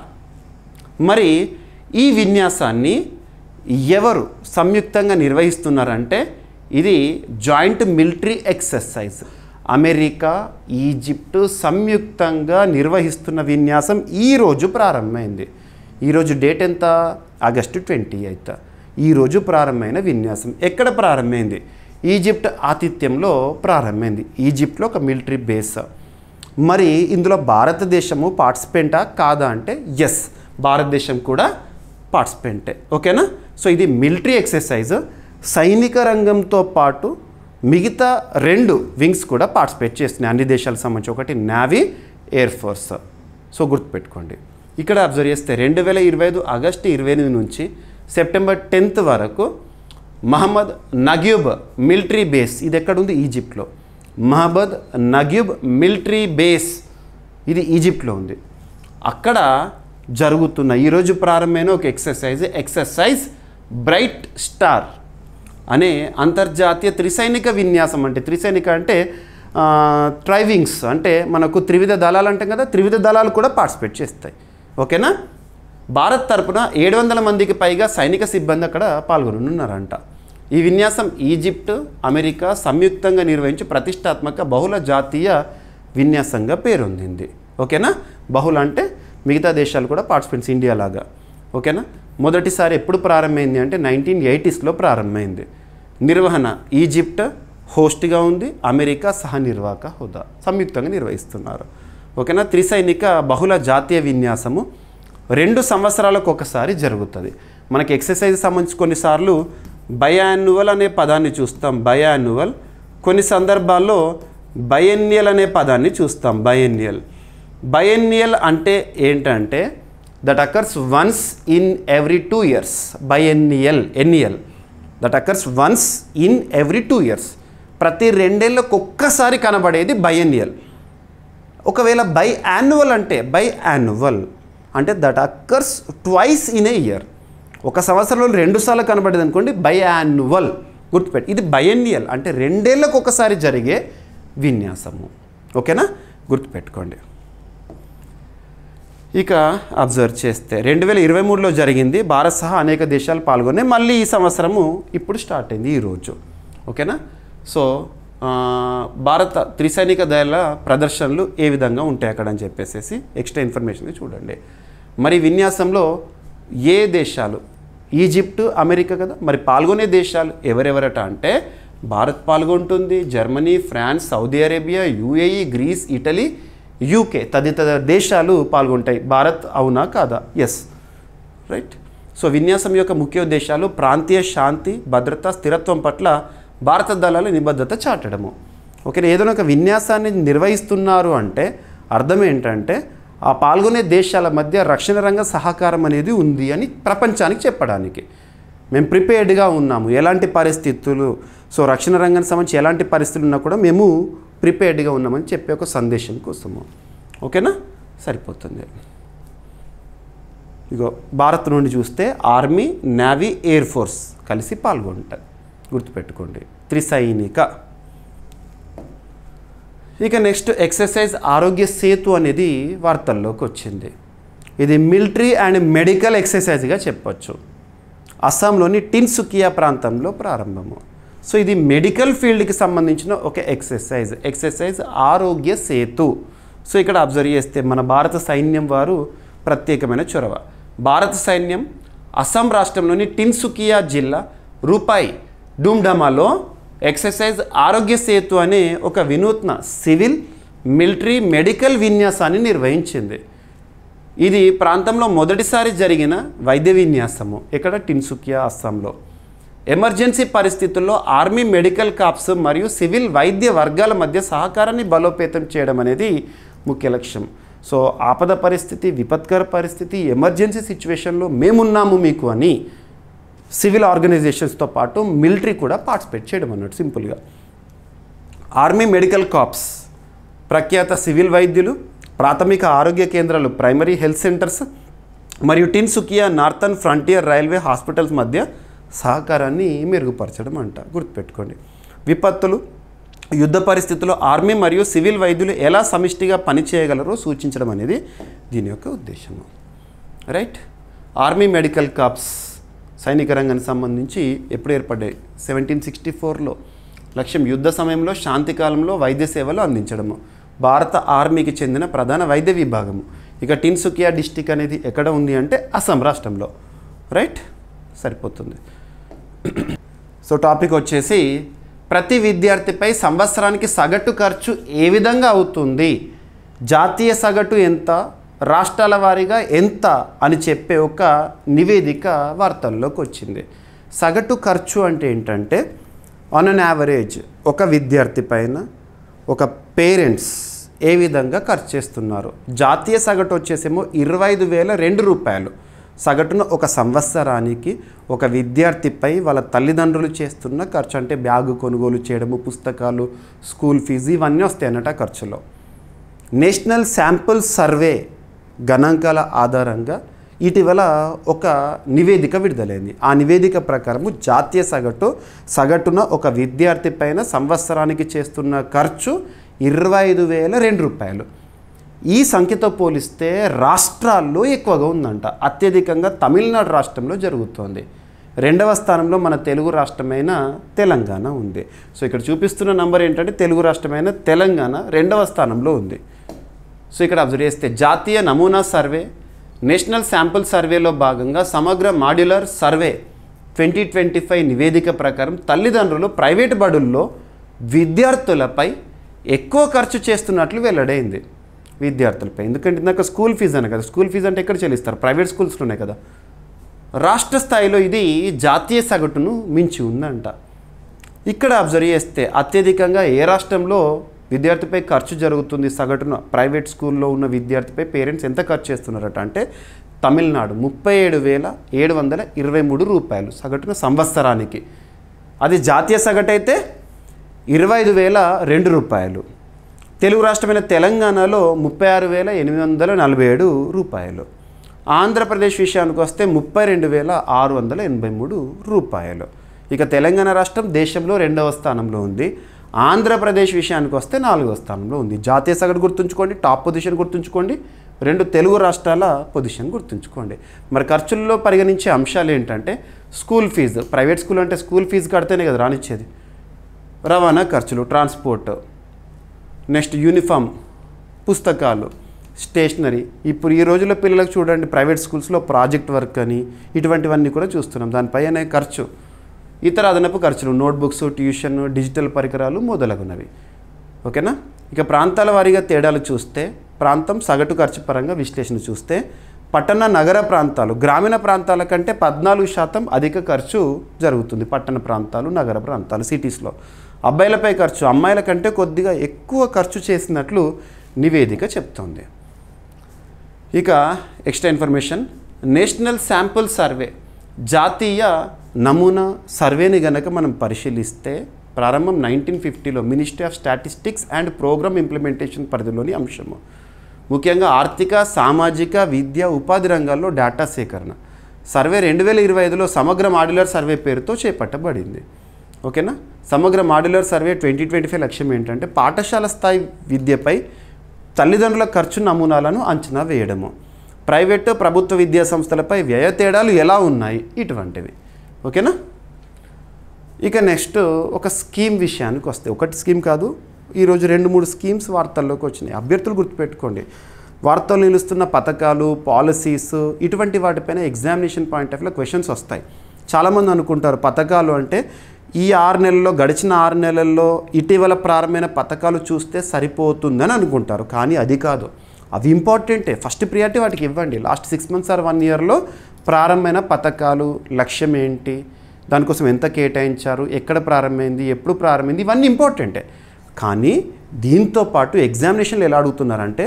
మరి ఈ విన్యాసాన్ని ఎవరు సంయుక్తంగా నిర్వహిస్తున్నారంటే ఇది joint military exercise. America, Egypt సంయుక్తంగా నిర్వహిస్తున్న విన్యాసం ఈరోజు ప్రారంభమైంది. ఈరోజు డేట్ ఎంత? ఆగస్టు 28. ఈరోజు ప్రారంభమైన విన్యాసం ఎక్కడ ప్రారంభమైంది? ఈజిప్ట్ ఆతిథ్యంలో ప్రారంభమైంది. ఈజిప్ట్లో ఒక మిలిటరీ బేస్. మరి ఇందులో భారతదేశము పార్టిసిపెంటా కాదా అంటే ఎస్, భారతదేశం కూడా పార్టిసిపెంటే. ఓకేనా? సో ఇది మిలిటరీ ఎక్సర్సైజ్. సైనిక రంగంతో పాటు మిగతా 2 వింగ్స్ కూడా పార్టిసిపేట్ చేస్తున్నాయి అన్ని దేశాలకు సంబంధించి. ఒకటి నేవీ, ఎయిర్ ఫోర్స్. సో గుర్తుపెట్టుకోండి. ఇక్కడ అబ్జర్వ్ చేస్తే 2025 ఆగస్టు 28 నుంచి సెప్టెంబర్ 10th వరకు మహమ్మద్ నగ్యూబ్ మిలిటరీ బేస్, ఇది ఎక్కడుంది? ఈజిప్ట్లో. మహమ్మద్ నగ్యూబ్ మిలిటరీ బేస్ ఇది ఈజిప్ట్లో ఉంది. అక్కడ జరుగుతున్న ఈరోజు ప్రారంభమైన ఒక ఎక్సర్సైజ్ బ్రైట్ స్టార్ అనే అంతర్జాతీయ త్రిసైనిక విన్యాసం. అంటే త్రిసైనిక అంటే ట్రైవింగ్స్, అంటే మనకు త్రివిధ దళాలు అంటాం కదా, త్రివిధ దళాలు కూడా పార్టిసిపేట్ చేస్తాయి. ఓకేనా? భారత్ తరపున 700 మందికి పైగా సైనిక సిబ్బంది అక్కడ పాల్గొనున్నారంట. ఈ విన్యాసం ఈజిప్ట్, అమెరికా సంయుక్తంగా నిర్వహించి ప్రతిష్టాత్మక బహుళ జాతీయ విన్యాసంగా పేరొందింది. ఓకేనా? బహుళ అంటే మిగతా దేశాలు కూడా పార్టిసిపెంట్స్, ఇండియా లాగా. ఓకేనా? మొదటిసారి ఎప్పుడు ప్రారంభమైంది అంటే 1980sలో ప్రారంభమైంది. నిర్వహణ ఈజిప్ట్ హోస్ట్గా ఉంది, అమెరికా సహనిర్వాహక హోదా, సంయుక్తంగా నిర్వహిస్తున్నారు. ఓకేనా? త్రిసైనిక బహుళ జాతీయ విన్యాసము 2 సంవత్సరాలకు ఒకసారి జరుగుతుంది. మనకి ఎక్సర్సైజ్ సంబంధించి కొన్నిసార్లు బయాన్యువల్ అనే పదాన్ని చూస్తాం, బయాన్యువల్. కొన్ని సందర్భాల్లో బయెన్నియల్ అనే పదాన్ని చూస్తాం, బయెన్నియల్ అంటే ఏంటంటే that occurs once in every 2 years. Annual that occurs once in every 2 years. ప్రతి 2 ఏళ్ళకు ఒక్కసారి కనబడేది బయెన్నియల్. ఒకవేళ బైయాన్యువల్ అంటే that occurs twice in a year. ఒక సంవత్సరంలో 2 సార్లు కనబడేది అనుకోండి, బైయాన్యువల్. గుర్తుపెట్టి, ఇది బయెన్నియల్ అంటే 2 ఏళ్ళకు ఒకసారి జరిగే విన్యాసము. ఓకేనా? గుర్తుపెట్టుకోండి. ఇక అబ్జర్వ్ చేస్తే 2023లో జరిగింది. భారత్ సహా అనేక దేశాలు పాల్గొన్నాయి. మళ్ళీ ఈ సంవత్సరము ఇప్పుడు స్టార్ట్ అయింది ఈరోజు. ఓకేనా? సో భారత త్రిసైనిక దళాల ప్రదర్శనలు ఏ విధంగా ఉంటాయి అక్కడ అని చెప్పేసి ఎక్స్ట్రా ఇన్ఫర్మేషన్ చూడండి. మరి విన్యాసంలో ఏ దేశాలు? ఈజిప్ట్, అమెరికా కదా. మరి పాల్గొనే దేశాలు ఎవరెవరట అంటే భారత్ పాల్గొంటుంది, Germany, France, Saudi Arabia, UAE, Greece, Italy, UK తదితర దేశాలు పాల్గొంటాయి. భారత్ అవునా కాదా? Yes, right. సో విన్యాసం యొక్క ముఖ్య ఉద్దేశాలు ప్రాంతీయ శాంతి, భద్రత, స్థిరత్వం పట్ల భారత దళాల నిబద్ధత చాటడము. ఓకే, ఏదైనా ఒక విన్యాసాన్ని నిర్వహిస్తున్నారు అంటే అర్థం ఏంటంటే ఆ పాల్గొనే దేశాల మధ్య రక్షణ రంగ సహకారం అనేది ఉంది అని ప్రపంచానికి చెప్పడానికి. మేము ప్రిపేర్డ్గా ఉన్నాము, ఎలాంటి పరిస్థితులు, సో రక్షణ రంగానికి సంబంధించి ఎలాంటి పరిస్థితులు ఉన్నా కూడా మేము ప్రిపేర్డ్గా ఉన్నామని చెప్పే ఒక సందేశం కోసము. ఓకేనా? సరిపోతుంది. ఇగో భారత్ నుండి చూస్తే ఆర్మీ, నేవీ, ఎయిర్ ఫోర్స్ కలిసి పాల్గొంటాయి. గుర్తుపెట్టుకోండి, త్రిసైనిక. ఇక నెక్స్ట్ ఎక్సర్సైజ్ ఆరోగ్య సేతు అనేది వార్తల్లోకి వచ్చింది. ఇది మిలిటరీ అండ్ మెడికల్ ఎక్సర్సైజ్గా చెప్పొచ్చు. అస్సాంలోని టిన్సుకియా ప్రాంతంలో ప్రారంభము. సో ఇది మెడికల్ ఫీల్డ్కి సంబంధించిన ఒక ఎక్సర్సైజ్ ఆరోగ్య సేతు. సో ఇక్కడ అబ్జర్వ్ చేస్తే మన భారత సైన్యం వారు ప్రత్యేకమైన చొరవ. భారత సైన్యం అస్సాం రాష్ట్రంలోని టిన్సుకియా జిల్లా రూపాయి డూమ్డమాలో ఎక్సర్సైజ్ ఆరోగ్య సేతు అనే ఒక వినూత్న సివిల్, మిలిటరీ, మెడికల్ విన్యాసాన్ని నిర్వహించింది. ఇది ప్రాంతంలో మొదటిసారి జరిగిన వైద్య విన్యాసము. ఇక్కడ టిన్సుకియా, అస్సాంలో. ఎమర్జెన్సీ పరిస్థితుల్లో ఆర్మీ, మెడికల్ కార్ప్స్ మరియు సివిల్ వైద్య వర్గాల మధ్య సహకారాన్ని బలోపేతం చేయడం అనేది ముఖ్య లక్ష్యం. సో ఆపద పరిస్థితి, విపత్కర పరిస్థితి, ఎమర్జెన్సీ సిచ్యువేషన్లో మేమున్నాము మీకు అని సివిల్ ఆర్గనైజేషన్స్తో పాటు మిలిటరీ కూడా పార్టిసిపేట్ చేయడం అన్నట్టు సింపుల్గా. ఆర్మీ, మెడికల్ కార్ప్స్ ప్రఖ్యాత సివిల్ వైద్యులు, ప్రాథమిక ఆరోగ్య కేంద్రాలు, ప్రైమరీ హెల్త్ సెంటర్స్ మరియు Tinsukia northern frontier railway hospitals మధ్య సహకారాన్ని మెరుగుపరచడం అంట. గుర్తుపెట్టుకోండి, విపత్తులు, యుద్ధ పరిస్థితుల్లో ఆర్మీ మరియు సివిల్ వైద్యులు ఎలా సమిష్టిగా పనిచేయగలరో సూచించడం అనేది దీని యొక్క ఉద్దేశము. రైట్. ఆర్మీ, మెడికల్ కార్ప్స్ సైనిక రంగానికి సంబంధించి ఎప్పుడు ఏర్పడ్డాయి? 1764లో లక్ష్యం యుద్ధ సమయంలో శాంతి కాలంలో వైద్య సేవలు అందించడము. భారత ఆర్మీకి చెందిన ప్రధాన వైద్య విభాగము. ఇక టిన్సుకియా డిస్టిక్ అనేది ఎక్కడ ఉంది అంటే అస్సాం రాష్ట్రంలో. రైట్, సరిపోతుంది. సో టాపిక్ వచ్చేసి ప్రతి విద్యార్థిపై సంవత్సరానికి సగటు ఖర్చు ఏ విధంగా అవుతుంది, జాతీయ సగటు ఎంత, రాష్ట్రాల వారీగా ఎంత అని చెప్పే ఒక నివేదిక వార్తల్లోకి వచ్చింది. సగటు ఖర్చు అంటే ఏంటంటే ఆన్ అన్ యావరేజ్ ఒక విద్యార్థి పైన ఒక పేరెంట్స్ ఏ విధంగా ఖర్చు చేస్తున్నారు. జాతీయ సగటు వచ్చేసేమో 25,002 రూపాయలు. సగటున ఒక సంవత్సరానికి ఒక విద్యార్థిపై వాళ్ళ తల్లిదండ్రులు చేస్తున్న ఖర్చు, అంటే బ్యాగు కొనుగోలు చేయడము, పుస్తకాలు, స్కూల్ ఫీజు ఇవన్నీ వస్తాయి అన్నట్టు ఖర్చులో. నేషనల్ శాంపుల్ సర్వే గణాంకాల ఆధారంగా ఇటీవల ఒక నివేదిక విడుదలైంది. ఆ నివేదిక ప్రకారము జాతీయ సగటున ఒక విద్యార్థి పైన సంవత్సరానికి చేస్తున్న ఖర్చు 25,002 రూపాయలు. ఈ సంఖ్యతో పోలిస్తే రాష్ట్రాల్లో ఎక్కువగా ఉందంట. అత్యధికంగా తమిళనాడు రాష్ట్రంలో జరుగుతోంది. రెండవ స్థానంలో మన తెలుగు రాష్ట్రమైన తెలంగాణ ఉంది. సో ఇక్కడ చూపిస్తున్న నంబర్ ఏంటంటే తెలుగు రాష్ట్రమైన తెలంగాణ రెండవ స్థానంలో ఉంది. సో ఇక్కడ అబ్జర్వ్ చేస్తే జాతీయ నమూనా సర్వే, నేషనల్ శాంపుల్ సర్వేలో భాగంగా సమగ్ర మాడ్యులర్ సర్వే 2025 నివేదిక ప్రకారం తల్లిదండ్రులు ప్రైవేటు బడుల్లో విద్యార్థులపై ఎక్కువ ఖర్చు చేస్తున్నట్లు వెల్లడైంది. విద్యార్థులపై, ఎందుకంటే ఇందాక స్కూల్ ఫీజు అనే కదా, స్కూల్ ఫీజు అంటే ఎక్కడ చెల్లిస్తారు, ప్రైవేట్ స్కూల్స్లోనే కదా. రాష్ట్ర స్థాయిలో ఇది జాతీయ సగటును మించి ఉందంట. ఇక్కడ అబ్జర్వ్ చేస్తే అత్యధికంగా ఏ రాష్ట్రంలో విద్యార్థిపై ఖర్చు జరుగుతుంది సగటున, ప్రైవేట్ స్కూల్లో ఉన్న విద్యార్థిపై పేరెంట్స్ ఎంత ఖర్చు చేస్తున్నారట అంటే తమిళనాడు 37,723 రూపాయలు సగటున సంవత్సరానికి. అది జాతీయ సగటు అయితే 25,002 రూపాయలు. తెలుగు రాష్ట్రమైన తెలంగాణలో 36,847 రూపాయలు. ఆంధ్రప్రదేశ్ విషయానికి వస్తే 32,683 రూపాయలు. ఇక తెలంగాణ రాష్ట్రం దేశంలో 2వ స్థానంలో ఉంది. ఆంధ్రప్రదేశ్ విషయానికి వస్తే 4వ స్థానంలో ఉంది. జాతీయ సగటు గుర్తుంచుకోండి, టాప్ పొజిషన్ గుర్తుంచుకోండి, 2 తెలుగు రాష్ట్రాల పొజిషన్ గుర్తుంచుకోండి. మరి ఖర్చుల్లో పరిగణించే అంశాలు ఏంటంటే స్కూల్ ఫీజు, ప్రైవేట్ స్కూల్ అంటే స్కూల్ ఫీజు కడితేనే కదా రానిచ్చేది. రవాణా ఖర్చులు, ట్రాన్స్పోర్ట్, నెక్స్ట్ యూనిఫామ్, పుస్తకాలు, స్టేషనరీ. ఇప్పుడు ఈ రోజుల్లో పిల్లలకు చూడండి ప్రైవేట్ స్కూల్స్లో ప్రాజెక్ట్ వర్క్ అని ఇటువంటివన్నీ కూడా చూస్తున్నాం. దానిపైన ఖర్చు, ఇతర అదనపు ఖర్చులు, నోట్బుక్స్, ట్యూషన్, డిజిటల్ పరికరాలు మొదలగునవి. ఓకేనా. ఇక ప్రాంతాల వారీగా తేడాలు చూస్తే, ప్రాంతం సగటు ఖర్చు పరంగా విశ్లేషణ చూస్తే పట్టణ నగర ప్రాంతాలు గ్రామీణ ప్రాంతాల కంటే 14% అధిక ఖర్చు జరుగుతుంది. పట్టణ ప్రాంతాలు, నగర ప్రాంతాలు, సిటీస్లో. అబ్బాయిలపై ఖర్చు అమ్మాయిల కంటే కొద్దిగా ఎక్కువ ఖర్చు చేసినట్లు నివేదిక చెప్తోంది. ఇక extra information, national sample survey జాతీయ నమూనా సర్వేని గనక మనం పరిశీలిస్తే ప్రారంభం 1950లో ministry of statistics and programme implementation పరిధిలోని అంశము. ముఖ్యంగా ఆర్థిక, సామాజిక, విద్య, ఉపాధి రంగాల్లో డేటా సేకరణ. సర్వే 2025లో సమగ్ర మాడ్యులర్ సర్వే పేరుతో చేపట్టబడింది. ఓకేనా. సమగ్ర మాడ్యులర్ సర్వే 2025 లక్ష్యం ఏంటంటే పాఠశాల స్థాయి విద్యపై తల్లిదండ్రుల ఖర్చు నమూనాలను అంచనా వేయడము, ప్రైవేటు, ప్రభుత్వ విద్యా సంస్థలపై వ్యయ తేడాలు ఎలా ఉన్నాయి, ఇటువంటివి. ఓకేనా. ఇక నెక్స్ట్ ఒక స్కీమ్ విషయానికి వస్తే, ఒకటి స్కీమ్ కాదు, ఈరోజు 2-3 స్కీమ్స్ వార్తల్లోకి వచ్చినాయి. అభ్యర్థులు గుర్తుపెట్టుకోండి, వార్తలు నిలుస్తున్న పథకాలు, పాలసీస్ ఇటువంటి వాటిపైన ఎగ్జామినేషన్ పాయింట్ ఆఫ్ వ్యూలో క్వశ్చన్స్ వస్తాయి. చాలామంది అనుకుంటారు పథకాలు అంటే ఈ 6 నెలల్లో, గడిచిన 6 నెలల్లో ఇటీవల ప్రారంభమైన పథకాలు చూస్తే సరిపోతుందని అనుకుంటారు. కానీ అది కాదు, అవి ఇంపార్టెంటే. ఫస్ట్ ప్రియారిటీ వాటికి ఇవ్వండి. లాస్ట్ 6 మంత్స్ ఆర్ 1 ఇయర్లో ప్రారంభమైన పథకాలు, లక్ష్యం ఏంటి, దానికోసం ఎంత కేటాయించారు, ఎక్కడ ప్రారంభమైంది, ఎప్పుడు ప్రారంభమైంది, ఇవన్నీ ఇంపార్టెంటే. కానీ దీంతో పాటు ఎగ్జామినేషన్లు ఎలా అడుగుతున్నారంటే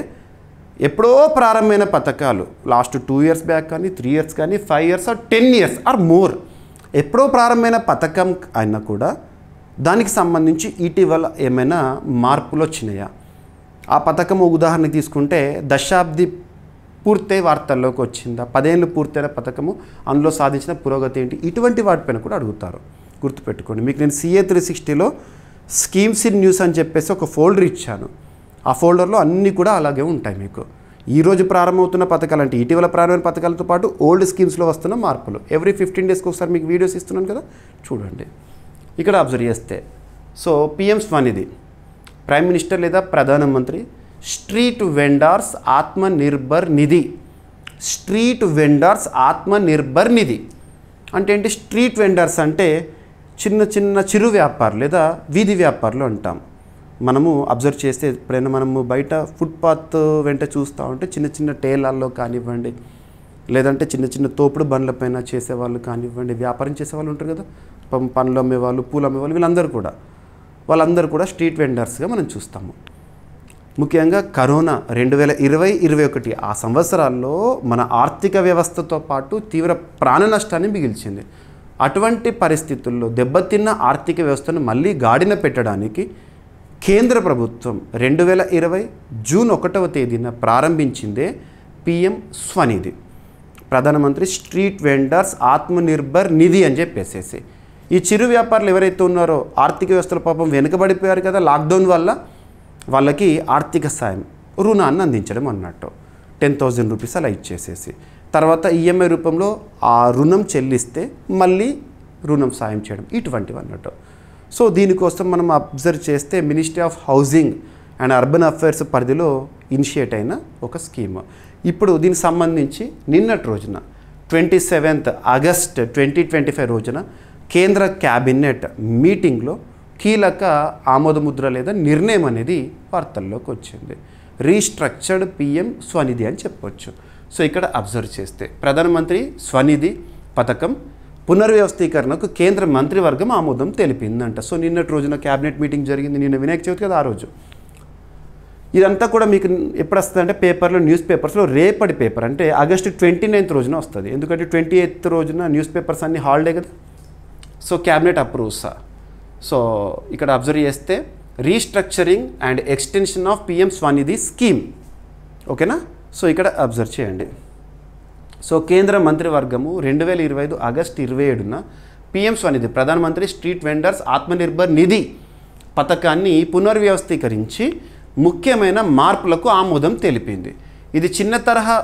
ఎప్పుడో ప్రారంభమైన పథకాలు, లాస్ట్ 2 ఇయర్స్ బ్యాక్ కానీ, 3 ఇయర్స్ కానీ, 5 years or 10 years or more, ఎప్పుడో ప్రారంభమైన పథకం అయినా కూడా దానికి సంబంధించి ఇటీవల ఏమైనా మార్పులు వచ్చినాయా. ఆ పథకం ఉదాహరణకి తీసుకుంటే దశాబ్ది పూర్తయి వార్తల్లోకి వచ్చిందా, 10 ఏళ్ళు పూర్తయిన పథకము, అందులో సాధించిన పురోగతి ఏంటి, ఇటువంటి వాటిపైన కూడా అడుగుతారు. గుర్తుపెట్టుకోండి. మీకు నేను CA 360లో స్కీమ్స్ ఇన్ న్యూస్ అని చెప్పేసి ఒక ఫోల్డర్ ఇచ్చాను. ఆ ఫోల్డర్లో అన్నీ కూడా అలాగే ఉంటాయి. మీకు ఈరోజు ప్రారంభమవుతున్న పథకాలు అంటే ఇటీవల ప్రారంభమైన పథకాలతో పాటు ఓల్డ్ స్కీమ్స్లో వస్తున్న మార్పులు, ఎవ్రీ 15 డేస్కి ఒకసారి మీకు వీడియోస్ ఇస్తున్నాను కదా, చూడండి. ఇక్కడ అబ్జర్వ్ చేస్తే so PM Svanidhi, prime minister లేదా ప్రధానమంత్రి స్ట్రీట్ వెండర్స్ ఆత్మనిర్భర్ నిధి. స్ట్రీట్ వెండర్స్ ఆత్మనిర్భర్ నిధి అంటే ఏంటి? స్ట్రీట్ వెండర్స్ అంటే చిన్న చిన్న చిరు వ్యాపారులు లేదా వీధి వ్యాపారులు అంటాం. మనము అబ్జర్వ్ చేస్తే ఎప్పుడైనా మనము బయట ఫుట్పాత్ వెంట చూస్తూ ఉంటే చిన్న చిన్న టేలాల్లో కానివ్వండి, లేదంటే చిన్న చిన్న తోపుడు బండ్లపైన చేసేవాళ్ళు కానివ్వండి, వ్యాపారం చేసేవాళ్ళు ఉంటారు కదా, పండ్లు అమ్మేవాళ్ళు, పూలు అమ్మేవాళ్ళు, వాళ్ళందరూ కూడా స్ట్రీట్ వెండర్స్గా మనం చూస్తాము. ముఖ్యంగా కరోనా 2020-21 ఆ సంవత్సరాల్లో మన ఆర్థిక వ్యవస్థతో పాటు తీవ్ర ప్రాణ నష్టాన్ని మిగిల్చింది. అటువంటి పరిస్థితుల్లో దెబ్బతిన్న ఆర్థిక వ్యవస్థను మళ్ళీ గాడిన పెట్టడానికి కేంద్ర ప్రభుత్వం 2020 జూన్ 1వ తేదీన ప్రారంభించిందే పిఎం స్వనిధి, ప్రధానమంత్రి స్ట్రీట్ వెండర్స్ ఆత్మనిర్భర్ నిధి అని చెప్పేసేసి. ఈ చిరు వ్యాపారులు ఎవరైతే ఉన్నారో ఆర్థిక వ్యవస్థల పాపం వెనుకబడిపోయారు కదా లాక్డౌన్ వల్ల, వాళ్ళకి ఆర్థిక సాయం రుణాన్ని అందించడం అన్నట్టు 10,000 రూపీస్ అలా ఇచ్చేసేసి తర్వాత ఈఎంఐ రూపంలో ఆ రుణం చెల్లిస్తే మళ్ళీ రుణం సాయం చేయడం ఇటువంటివి అన్నట్టు. సో దీనికోసం మనం అబ్జర్వ్ చేస్తే ministry of housing and urban affairs పరిధిలో ఇనిషియేట్ అయిన ఒక స్కీమ్. ఇప్పుడు దీనికి సంబంధించి నిన్నటి రోజున 27th ఆగస్ట్ 2025 రోజున కేంద్ర క్యాబినెట్ మీటింగ్లో కీలక ఆమోదముద్ర లేదా నిర్ణయం అనేది వార్తల్లోకి వచ్చింది. రీస్ట్రక్చర్డ్ పిఎం స్వనిధి అని చెప్పొచ్చు. సో ఇక్కడ అబ్జర్వ్ చేస్తే ప్రధానమంత్రి స్వనిధి పథకం పునర్వ్యవస్థీకరణకు కేంద్ర మంత్రివర్గం ఆమోదం తెలిపిందంట. సో నిన్నటి రోజున క్యాబినెట్ మీటింగ్ జరిగింది, నిన్న వినాయక చవితి కదా ఆ రోజు. ఇదంతా కూడా మీకు ఎప్పుడు వస్తుందంటే పేపర్లో, న్యూస్ పేపర్స్లో రేపటి పేపర్ అంటే ఆగస్టు 29th రోజున వస్తుంది. ఎందుకంటే 28th రోజున న్యూస్ పేపర్స్ అన్నీ హాలిడే కదా. So cabinet approves. సో ఇక్కడ అబ్జర్వ్ చేస్తే restructuring and extension of PM Svanidhi scheme, ఓకేనా. సో ఇక్కడ అబ్జర్వ్ చేయండి. సో కేంద్ర మంత్రివర్గము 2025 ఆగస్టు 27న పిఎం స్వనిధి, ప్రధానమంత్రి స్ట్రీట్ వెండర్స్ ఆత్మనిర్భర్ నిధి పథకాన్ని పునర్వ్యవస్థీకరించి ముఖ్యమైన మార్పులకు ఆమోదం తెలిపింది. ఇది చిన్న తరహా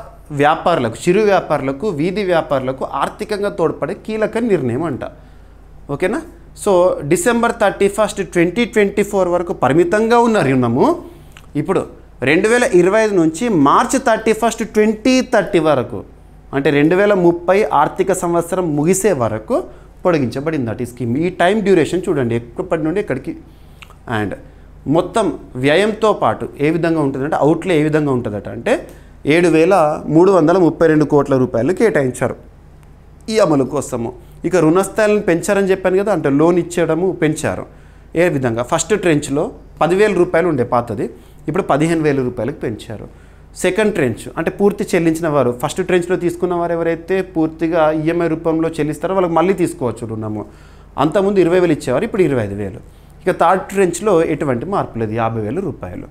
వ్యాపారులకు, చిరు వ్యాపారులకు, వీధి వ్యాపారులకు ఆర్థికంగా తోడ్పడే కీలక నిర్ణయం అంట, ఓకేనా. సో డిసెంబర్ 31, 2024 వరకు పరిమితంగా ఉన్న రుణము ఇప్పుడు 2025 నుంచి మార్చి 31, 2030 వరకు అంటే 2030 ఆర్థిక సంవత్సరం ముగిసే వరకు పొడిగించబడింది అటు ఈ స్కీమ్. ఈ టైం డ్యూరేషన్ చూడండి ఎక్కడి నుండి ఎక్కడికి. అండ్ మొత్తం వ్యయంతో పాటు ఏ విధంగా ఉంటుందంటే అవుట్లే ఏ విధంగా ఉంటుందట అంటే 7,332 కోట్ల రూపాయలు కేటాయించారు ఈ అమలు కోసము. ఇక రుణస్థాయిలను పెంచారని చెప్పాను కదా, అంటే లోన్ ఇచ్చేయడము పెంచారు. ఏ విధంగా ఫస్ట్ ట్రెంచ్లో 10,000 రూపాయలు ఉండే పాతది, ఇప్పుడు 15,000 రూపాయలకు పెంచారు. సెకండ్ ట్రెంచ్ అంటే పూర్తి చెల్లించిన వారు, ఫస్ట్ ట్రెంచ్లో తీసుకున్న వారు ఎవరైతే పూర్తిగా ఈఎంఐ రూపంలో చెల్లిస్తారో వాళ్ళకి మళ్ళీ తీసుకోవచ్చు రుణము. అంతకుముందు 20,000 ఇచ్చేవారు, ఇప్పుడు 25,000. ఇక థర్డ్ ట్రెంచ్లో ఎటువంటి మార్పు లేదు, 50,000 రూపాయలు,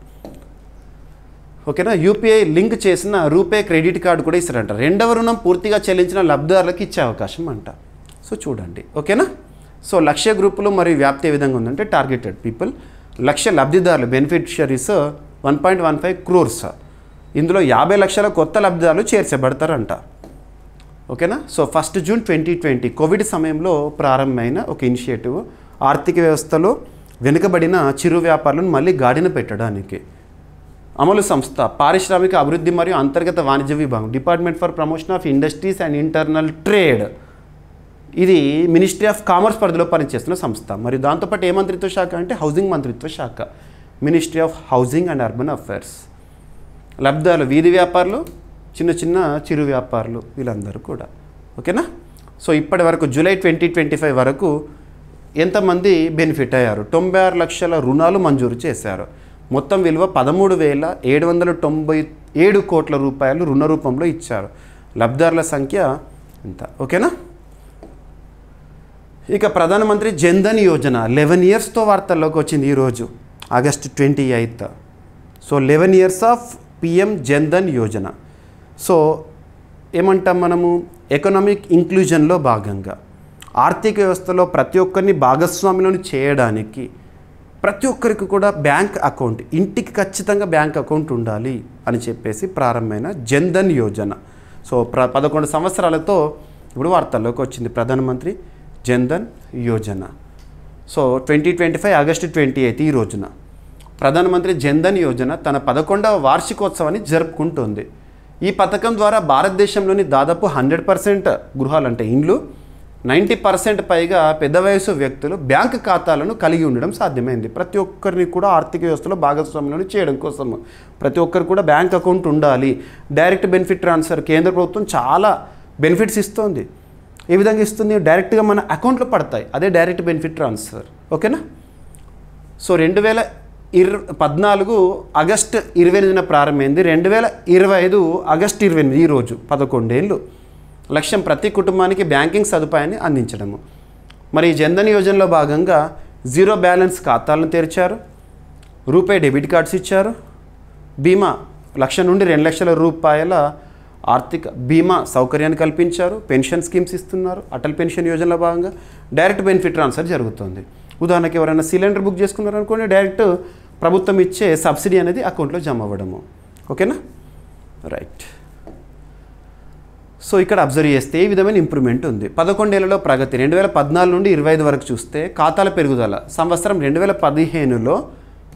ఓకేనా. యూపీఐ లింక్ చేసిన రూపే క్రెడిట్ కార్డు కూడా ఇస్తారంట. రెండవ రుణం పూర్తిగా చెల్లించిన లబ్ధిదారులకు ఇచ్చే అవకాశం అంట. సో చూడండి, ఓకేనా. సో లక్ష్య గ్రూపులు మరియు వ్యాప్తి ఏ విధంగా ఉందంటే టార్గెటెడ్ పీపుల్, లక్ష్య లబ్ధిదారులు బెనిఫిషరీస్ 1.15 crores. ఇందులో 50 లక్షల కొత్త లబ్ధిదారులు చేర్చబడతారంట, ఓకేనా. సో 1 జూన్ 2020 కోవిడ్ సమయంలో ప్రారంభమైన ఒక ఇనిషియేటివ్ ఆర్థిక వ్యవస్థలో వెనుకబడిన చిరు వ్యాపారులను మళ్ళీ గాడిన పెట్టడానికి. అమలు సంస్థ పారిశ్రామిక అభివృద్ధి మరియు అంతర్గత వాణిజ్య విభాగం, department for promotion of industries and internal trade, ఇది మినిస్ట్రీ ఆఫ్ కామర్స్ పరిధిలో పనిచేస్తున్న సంస్థ. మరియు దాంతోపాటు ఏ మంత్రిత్వ శాఖ అంటే హౌసింగ్ మంత్రిత్వ శాఖ, ministry of housing and urban affairs. లబ్ధిదారులు వీధి వ్యాపారులు, చిన్న చిన్న చిరు వ్యాపారులు, వీళ్ళందరూ కూడా, ఓకేనా. సో ఇప్పటి వరకు జూలై 2025 వరకు ఎంతమంది బెనిఫిట్ అయ్యారు? 96 లక్షల రుణాలు మంజూరు చేశారు. మొత్తం విలువ 13,797 కోట్ల రూపాయలు రుణ రూపంలో ఇచ్చారు. లబ్ధిదారుల సంఖ్య ఇంత, ఓకేనా. ఇక ప్రధానమంత్రి జన్ధన్ యోజన 11 yearsతో వార్తల్లోకి వచ్చింది ఈరోజు August 28. So 11 years of PM Jan Dhan Yojana. So ఏమంటాం మనము, ఎకనామిక్ ఇంక్లూజన్లో భాగంగా ఆర్థిక వ్యవస్థలో ప్రతి ఒక్కరిని భాగస్వాములను చేయడానికి ప్రతి ఒక్కరికి కూడా బ్యాంక్ అకౌంట్, ఇంటికి ఖచ్చితంగా బ్యాంక్ అకౌంట్ ఉండాలి అని చెప్పేసి ప్రారంభమైన జన్ధన్ యోజన. సో 11 సంవత్సరాలతో ఇప్పుడు వార్తల్లోకి వచ్చింది ప్రధానమంత్రి జన్ధన్ యోజన. సో 2025 ఆగస్టు 28 ఈ రోజున ప్రధానమంత్రి జన్ధన్ యోజన తన 11వ వార్షికోత్సవాన్ని జరుపుకుంటోంది. ఈ పథకం ద్వారా భారతదేశంలోని దాదాపు 100% గృహాలు అంటే ఇండ్లు, 90% పైగా పెద్ద వయసు వ్యక్తులు బ్యాంక్ ఖాతాలను కలిగి ఉండడం సాధ్యమైంది. ప్రతి ఒక్కరిని కూడా ఆర్థిక వ్యవస్థలో భాగస్వామ్యం చేయడం కోసం ప్రతి ఒక్కరు కూడా బ్యాంక్ అకౌంట్ ఉండాలి. డైరెక్ట్ బెనిఫిట్ ట్రాన్స్ఫర్ కేంద్ర ప్రభుత్వం చాలా బెనిఫిట్స్ ఇస్తుంది. ఏ విధంగా ఇస్తుంది? డైరెక్ట్గా మన అకౌంట్లో పడతాయి. అదే డైరెక్ట్ బెనిఫిట్ ట్రాన్స్ఫర్. ఓకేనా? సో 2014 ఆగస్టు 28న ప్రారంభమైంది. 2025 ఆగస్టు 28 ఈ రోజు 11 ఏళ్ళు. లక్ష్యం ప్రతి కుటుంబానికి బ్యాంకింగ్ సదుపాయాన్ని అందించడము. మరి ఈ జన్ధన్ యోజనలో భాగంగా జీరో బ్యాలెన్స్ ఖాతాలను తెరిచారు, రూపే డెబిట్ కార్డ్స్ ఇచ్చారు, బీమా 1,00,000 నుండి 2 లక్షల రూపాయల ఆర్థిక బీమా సౌకర్యాన్ని కల్పించారు, పెన్షన్ స్కీమ్స్ ఇస్తున్నారు. అటల్ పెన్షన్ యోజనలో భాగంగా డైరెక్ట్ బెనిఫిట్ ట్రాన్స్ఫర్ జరుగుతుంది. ఉదాహరణకి ఎవరైనా సిలిండర్ బుక్ చేసుకున్నారనుకోండి, డైరెక్ట్ ప్రభుత్వం ఇచ్చే సబ్సిడీ అనేది అకౌంట్లో జమ అవ్వడము. ఓకేనా? రైట్. సో ఇక్కడ అబ్జర్వ్ చేస్తే ఈ విధమైన ఇంప్రూవ్మెంట్ ఉంది. 11 ఏళ్లలో ప్రగతి. 2014 నుండి 25 వరకు చూస్తే ఖాతాల పెరుగుదల. సంవత్సరం 2015లో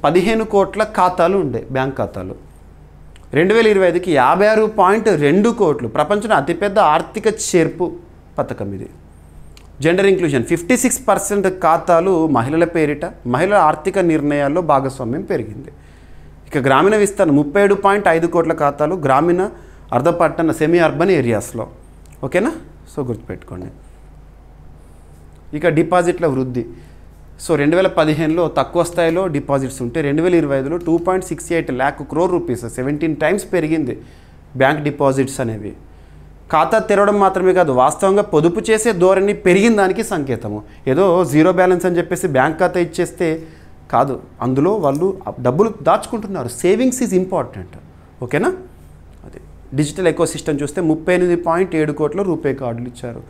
15 కోట్ల ఖాతాలు ఉండే బ్యాంక్ ఖాతాలు. 2025కి 56.2 కోట్లు. ప్రపంచంలో అతిపెద్ద ఆర్థిక చేర్పు పథకం ఇది. జెండర్ ఇంక్లూజన్ 56% ఖాతాలు మహిళల పేరిట. మహిళల ఆర్థిక నిర్ణయాల్లో భాగస్వామ్యం పెరిగింది. ఇక గ్రామీణ విస్తరణ 37.5 కోట్ల ఖాతాలు గ్రామీణ అర్ధపట్టణ సెమీ అర్బన్ ఏరియాస్లో. ఓకేనా? సో గుర్తుపెట్టుకోండి. ఇక డిపాజిట్ల వృద్ధి. సో 2015లో తక్కువ స్థాయిలో డిపాజిట్స్ ఉంటే 2025లో 2.68 lakh crore రూపీస్ 17 టైమ్స్ పెరిగింది బ్యాంక్ డిపాజిట్స్ అనేవి. ఖాతా తెరవడం మాత్రమే కాదు, వాస్తవంగా పొదుపు చేసే ధోరణి పెరిగిన దానికి సంకేతము. ఏదో జీరో బ్యాలెన్స్ అని చెప్పేసి బ్యాంక్ ఖాతా ఇచ్చేస్తే కాదు, అందులో వాళ్ళు డబ్బులు దాచుకుంటున్నారు. Savings is important. ఓకేనా? అది డిజిటల్ ఎకో సిస్టమ్ చూస్తే 38.7 కోట్ల రూపే కార్డులు ఇచ్చారు.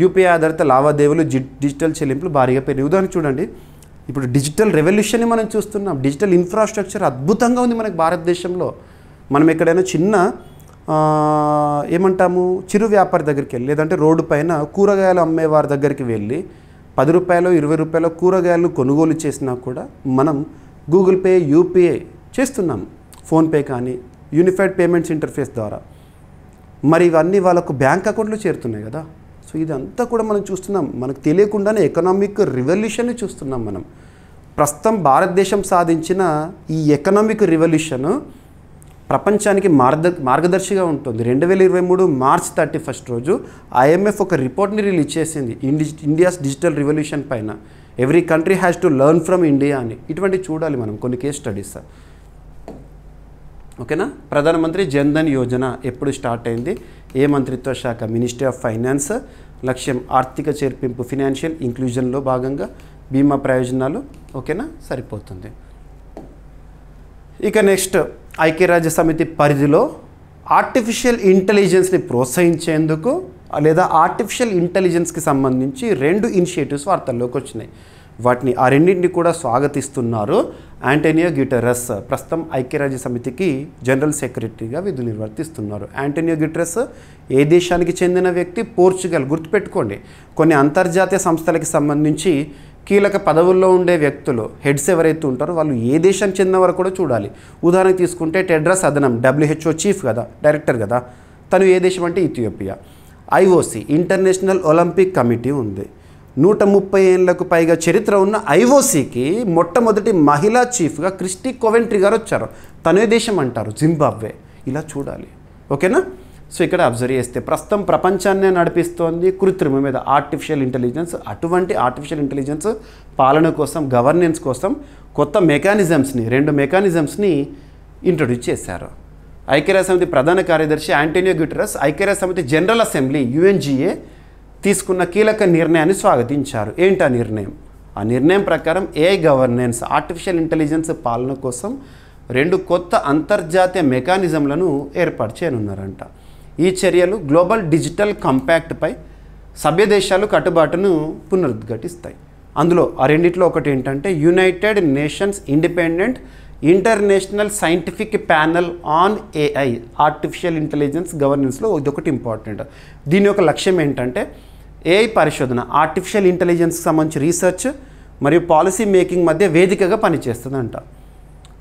యూపీఐ ఆధారిత లావాదేవీలు, డిజిటల్ చెల్లింపులు భారీగా పెరిగాయి. ఉదాహరణ చూడండి, ఇప్పుడు డిజిటల్ రెవల్యూషన్ని మనం చూస్తున్నాం. డిజిటల్ ఇన్ఫ్రాస్ట్రక్చర్ అద్భుతంగా ఉంది మనకి భారతదేశంలో. మనం ఎక్కడైనా చిన్న ఏమంటాము చిరు వ్యాపారి దగ్గరికి వెళ్ళి, లేదంటే రోడ్డు పైన కూరగాయలు అమ్మేవారి దగ్గరికి వెళ్ళి 10 రూపాయలు 20 రూపాయల కూరగాయలను కొనుగోలు చేసినా కూడా మనం గూగుల్ పే, యూపీఐ చేస్తున్నాం, ఫోన్పే కానీ యూనిఫైడ్ పేమెంట్స్ ఇంటర్ఫేస్ ద్వారా. మరి ఇవన్నీ వాళ్ళకు బ్యాంక్ అకౌంట్లో చేరుతున్నాయి కదా. సో ఇదంతా కూడా మనం చూస్తున్నాం. మనకు తెలియకుండానే ఎకనామిక్ రివల్యూషన్ని చూస్తున్నాం మనం. ప్రస్తుతం భారతదేశం సాధించిన ఈ ఎకనామిక్ రివల్యూషన్ ప్రపంచానికి మార్గదర్శిగా ఉంటుంది. 2023 మార్చ్ 31 రోజు IMF ఒక రిపోర్ట్ని రిలీజ్ చేసింది ఇండియాస్ డిజిటల్ రివల్యూషన్ పైన. Every country has to learn from India అని. ఇటువంటి చూడాలి మనం కొన్ని కేస్ స్టడీస్. ఓకేనా? ప్రధానమంత్రి జన్ధన్ యోజన ఎప్పుడు స్టార్ట్ అయింది? ఏ మంత్రిత్వ శాఖ? Ministry of finance. లక్ష్యం ఆర్థిక చేర్పింపు, ఫినాన్షియల్ ఇంక్లూజన్లో భాగంగా బీమా ప్రయోజనాలు. ఓకేనా? సరిపోతుంది. ఇక నెక్స్ట్, ఐక్యరాజ్య సమితి పరిధిలో ఆర్టిఫిషియల్ ఇంటెలిజెన్స్ని ప్రోత్సహించేందుకు లేదా ఆర్టిఫిషియల్ ఇంటెలిజెన్స్కి సంబంధించి 2 ఇనిషియేటివ్స్ వార్తల్లోకి వచ్చినాయి. ఆ రెండింటిని కూడా స్వాగతిస్తున్నారు ఆంటోనియో గ్యూటెరస్. ప్రస్తుతం ఐక్యరాజ్య సమితికి జనరల్ సెక్రటరీగా విధులు నిర్వర్తిస్తున్నారు. ఆంటోనియో గ్యూటెరస్ ఏ దేశానికి చెందిన వ్యక్తి? పోర్చుగల్. గుర్తుపెట్టుకోండి, కొన్ని అంతర్జాతీయ సంస్థలకి సంబంధించి కీలక పదవుల్లో ఉండే వ్యక్తులు, హెడ్స్ ఎవరైతే ఉంటారో వాళ్ళు ఏ దేశానికి చెందినవారు కూడా చూడాలి. ఉదాహరణకు తీసుకుంటే టెడ్రస్ అదనం WHO చీఫ్ కదా, డైరెక్టర్ కదా, తను ఏ దేశం అంటే Ethiopia. IOC international Olympic committee ఉంది. 130 ఏళ్లకు పైగా చరిత్ర ఉన్న IOCకి మొట్టమొదటి మహిళా చీఫ్గా క్రిస్టీ కోవెంట్రీ గారు వచ్చారు. తనే దేశం అంటారు జింబాబ్వే. ఇలా చూడాలి. ఓకేనా? సో ఇక్కడ అబ్జర్వ్ చేస్తే ప్రస్తుతం ప్రపంచాన్నే నడిపిస్తోంది కృత్రిమ మీద ఆర్టిఫిషియల్ ఇంటెలిజెన్స్. అటువంటి ఆర్టిఫిషియల్ ఇంటెలిజెన్స్ పాలన కోసం, గవర్నెన్స్ కోసం కొత్త మెకానిజమ్స్ని 2 మెకానిజమ్స్ని ఇంట్రొడ్యూస్ చేశారు. ఐక్యరాజ్య సమితి ప్రధాన కార్యదర్శి ఆంటోనియో గ్యూటెరస్ ఐక్యరాజ్య సమితి జనరల్ అసెంబ్లీ UNGA తీసుకున్న కీలక నిర్ణయాన్ని స్వాగతించారు. ఏంటి ఆ నిర్ణయం? ఆ నిర్ణయం ప్రకారం AI గవర్నెన్స్, ఆర్టిఫిషియల్ ఇంటెలిజెన్స్ పాలన కోసం 2 కొత్త అంతర్జాతీయ మెకానిజంలను ఏర్పాటు చేయనున్నారంట. ఈ చర్యలు గ్లోబల్ డిజిటల్ కంపాక్ట్పై సభ్య దేశాలు కట్టుబాటును పునరుద్ఘాటిస్తాయి. అందులో ఆ రెండిట్లో ఒకటి ఏంటంటే United Nations independent international scientific panel on AI artificial intelligence గవర్నెన్స్లో ఇదొకటి ఇంపార్టెంట్. దీని యొక్క లక్ష్యం ఏంటంటే AI పరిశోధన, ఆర్టిఫిషియల్ ఇంటెలిజెన్స్కి సంబంధించి రీసెర్చ్ మరియు పాలసీ మేకింగ్ మధ్య వేదికగా పనిచేస్తుందంట.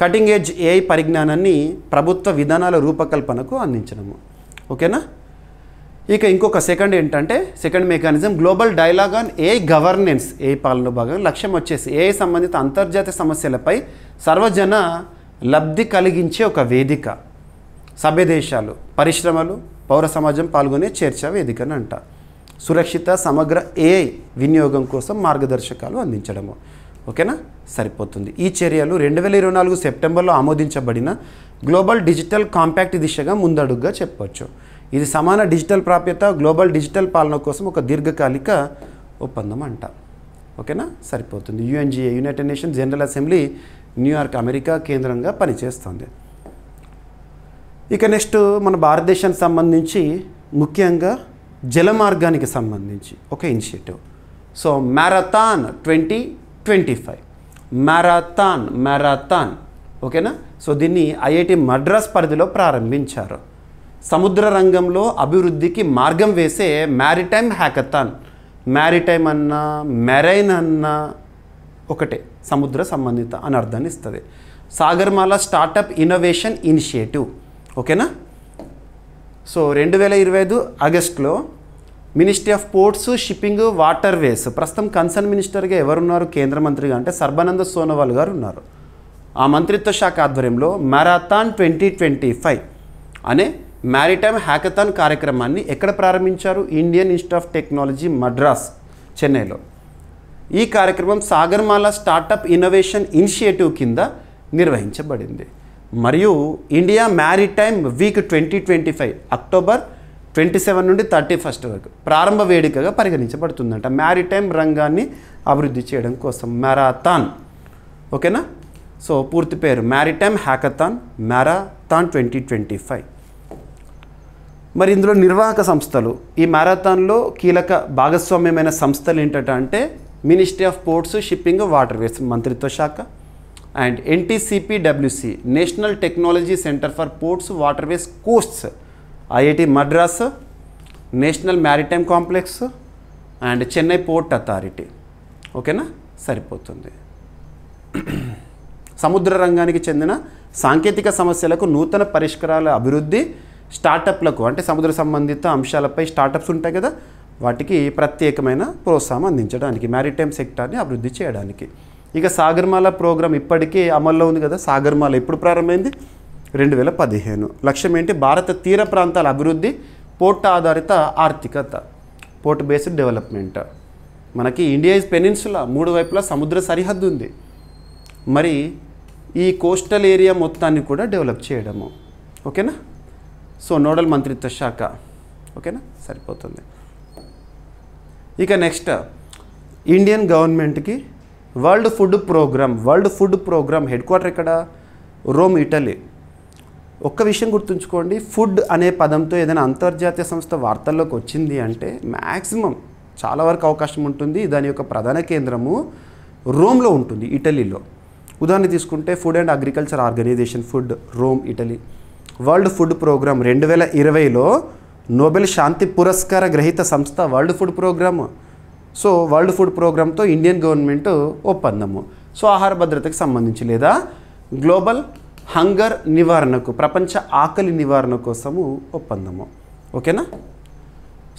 కటింగ్ ఎడ్జ్ ఏఐ పరిజ్ఞానాన్ని ప్రభుత్వ విధానాల రూపకల్పనకు అందించడము. ఓకేనా. ఇక ఇంకొక second mechanism global dialogue on AI governance. AI పాలన భాగంగా లక్ష్యం వచ్చేసి ఏఐ సంబంధిత అంతర్జాతీయ సమస్యలపై సర్వజన లబ్ధి కలిగించే ఒక వేదిక. సభ్య దేశాలు, పరిశ్రమలు, పౌర సమాజం పాల్గొనే చర్చా వేదికని అంట. సురక్షిత సమగ్ర ఏఐ వినియోగం కోసం మార్గదర్శకాలు అందించడము. ఓకేనా, సరిపోతుంది. ఈ చర్యలు 2024 సెప్టెంబర్లో ఆమోదించబడిన గ్లోబల్ డిజిటల్ కాంపాక్ట్ దిశగా ముందడుగుగా చెప్పవచ్చు. ఇది సమాన డిజిటల్ ప్రాప్యత, గ్లోబల్ డిజిటల్ పాలన కోసం ఒక దీర్ఘకాలిక ఒప్పందం అంట. ఓకేనా, సరిపోతుంది. UNGA, United nations general assembly, New York, America కేంద్రంగా పనిచేస్తుంది. ఇక నెక్స్ట్ మన భారతదేశానికి సంబంధించి ముఖ్యంగా జలమార్గానికి సంబంధించి ఒక ఇనిషియేటివ్. So marathon 2025 marathon. ఓకేనా. సో దీన్ని ఐఐటి మద్రాస్ పరిధిలో ప్రారంభించారు. సముద్ర రంగంలో అభివృద్ధికి మార్గం వేసే మ్యారిటైమ్ హ్యాకథాన్. మ్యారిటైమ్ అన్నా మెరైన్ అన్నా ఒకటే, సముద్ర సంబంధిత అని అర్థాన్ని ఇస్తుంది. Sagarmala startup innovation initiative. ఓకేనా. సో 2025 ఆగస్టులో ministry of ports, shipping, water వేస్, ప్రస్తుతం కన్సర్న్ మినిస్టర్గా ఎవరున్నారు కేంద్ర మంత్రిగా అంటే సర్బానంద సోనోవాల్ గారు ఉన్నారు. ఆ మంత్రిత్వ శాఖ ఆధ్వర్యంలో మ్యారథాన్ 2025 అనే మ్యారిటైమ్ హ్యాకథాన్ కార్యక్రమాన్ని ఎక్కడ ప్రారంభించారు? Indian institute of technology Madras, చెన్నైలో. ఈ కార్యక్రమం సాగర్మాల స్టార్టప్ ఇన్నోవేషన్ ఇనిషియేటివ్ కింద నిర్వహించబడింది. మరియు ఇండియా మ్యారిటైమ్ వీక్ 2025 అక్టోబర్ 27 నుండి 31 వరకు ప్రారంభ వేదికగా పరిగణించబడుతుందంట. మ్యారిటైమ్ రంగాన్ని అభివృద్ధి చేయడం కోసం మ్యారథాన్. ఓకేనా. సో పూర్తి పేరు మ్యారిటైమ్ హ్యాకథాన్ మ్యారథాన్ 2025. మరి ఇందులో నిర్వాహక సంస్థలు, ఈ మ్యారథాన్లో కీలక భాగస్వామ్యమైన సంస్థలు ఏంటంటే ministry of ports, shipping, water ways మంత్రిత్వ శాఖ, and NTCPWC national technology centre for ports, water ways, coasts, IIT Madras, national maritime complex and Chennai port authority. ఓకేనా, సరిపోతుంది. సముద్ర రంగానికి చెందిన సాంకేతిక సమస్యలకు నూతన పరిష్కారాల అభివృద్ధి, స్టార్టప్లకు అంటే సముద్ర సంబంధిత అంశాలపై స్టార్టప్స్ ఉంటాయి కదా, వాటికి ప్రత్యేకమైన ప్రోత్సాహం అందించడానికి, మ్యారిటైమ్ సెక్టార్ని అభివృద్ధి చేయడానికి. ఇక సాగర్మాల ప్రోగ్రాం ఇప్పటికే అమల్లో ఉంది కదా. సాగర్మాల ఎప్పుడు ప్రారంభమైంది? 2015. లక్ష్యం ఏంటి? భారత తీర ప్రాంతాల అభివృద్ధి, పోర్ట్ ఆధారిత ఆర్థికత, పోర్ట్ బేస్డ్ డెవలప్మెంట్. మనకి ఇండియా ఇస్ పెనిన్సులా, 3 వైపులా సముద్ర సరిహద్దు ఉంది. మరి ఈ కోస్టల్ ఏరియా మొత్తాన్ని కూడా డెవలప్ చేయడము. ఓకేనా. సో నోడల్ మంత్రిత్వ శాఖ. ఓకేనా, సరిపోతుంది. ఇక నెక్స్ట్ ఇండియన్ గవర్నమెంట్కి world food programme head quarter ఎక్కడ? Rome, Italy. ఒక్క విషయం గుర్తుంచుకోండి, ఫుడ్ అనే పదంతో ఏదైనా అంతర్జాతీయ సంస్థ వార్తల్లోకి వచ్చింది అంటే మ్యాక్సిమం చాలా వరకు అవకాశం ఉంటుంది దాని యొక్క ప్రధాన కేంద్రము రోమ్లో ఉంటుంది, ఇటలీలో. ఉదాహరణ తీసుకుంటే food and agriculture organisation, food, Rome, Italy. World food programme 2020లో నోబెల్ శాంతి పురస్కార గ్రహీత సంస్థ world food programme. So world food ప్రోగ్రామ్తో ఇండియన్ గవర్నమెంట్ ఒప్పందము. సో ఆహార భద్రతకు సంబంధించి లేదా గ్లోబల్ హంగర్ నివారణకు, ప్రపంచ ఆకలి నివారణ కోసము ఒప్పందము. ఓకేనా.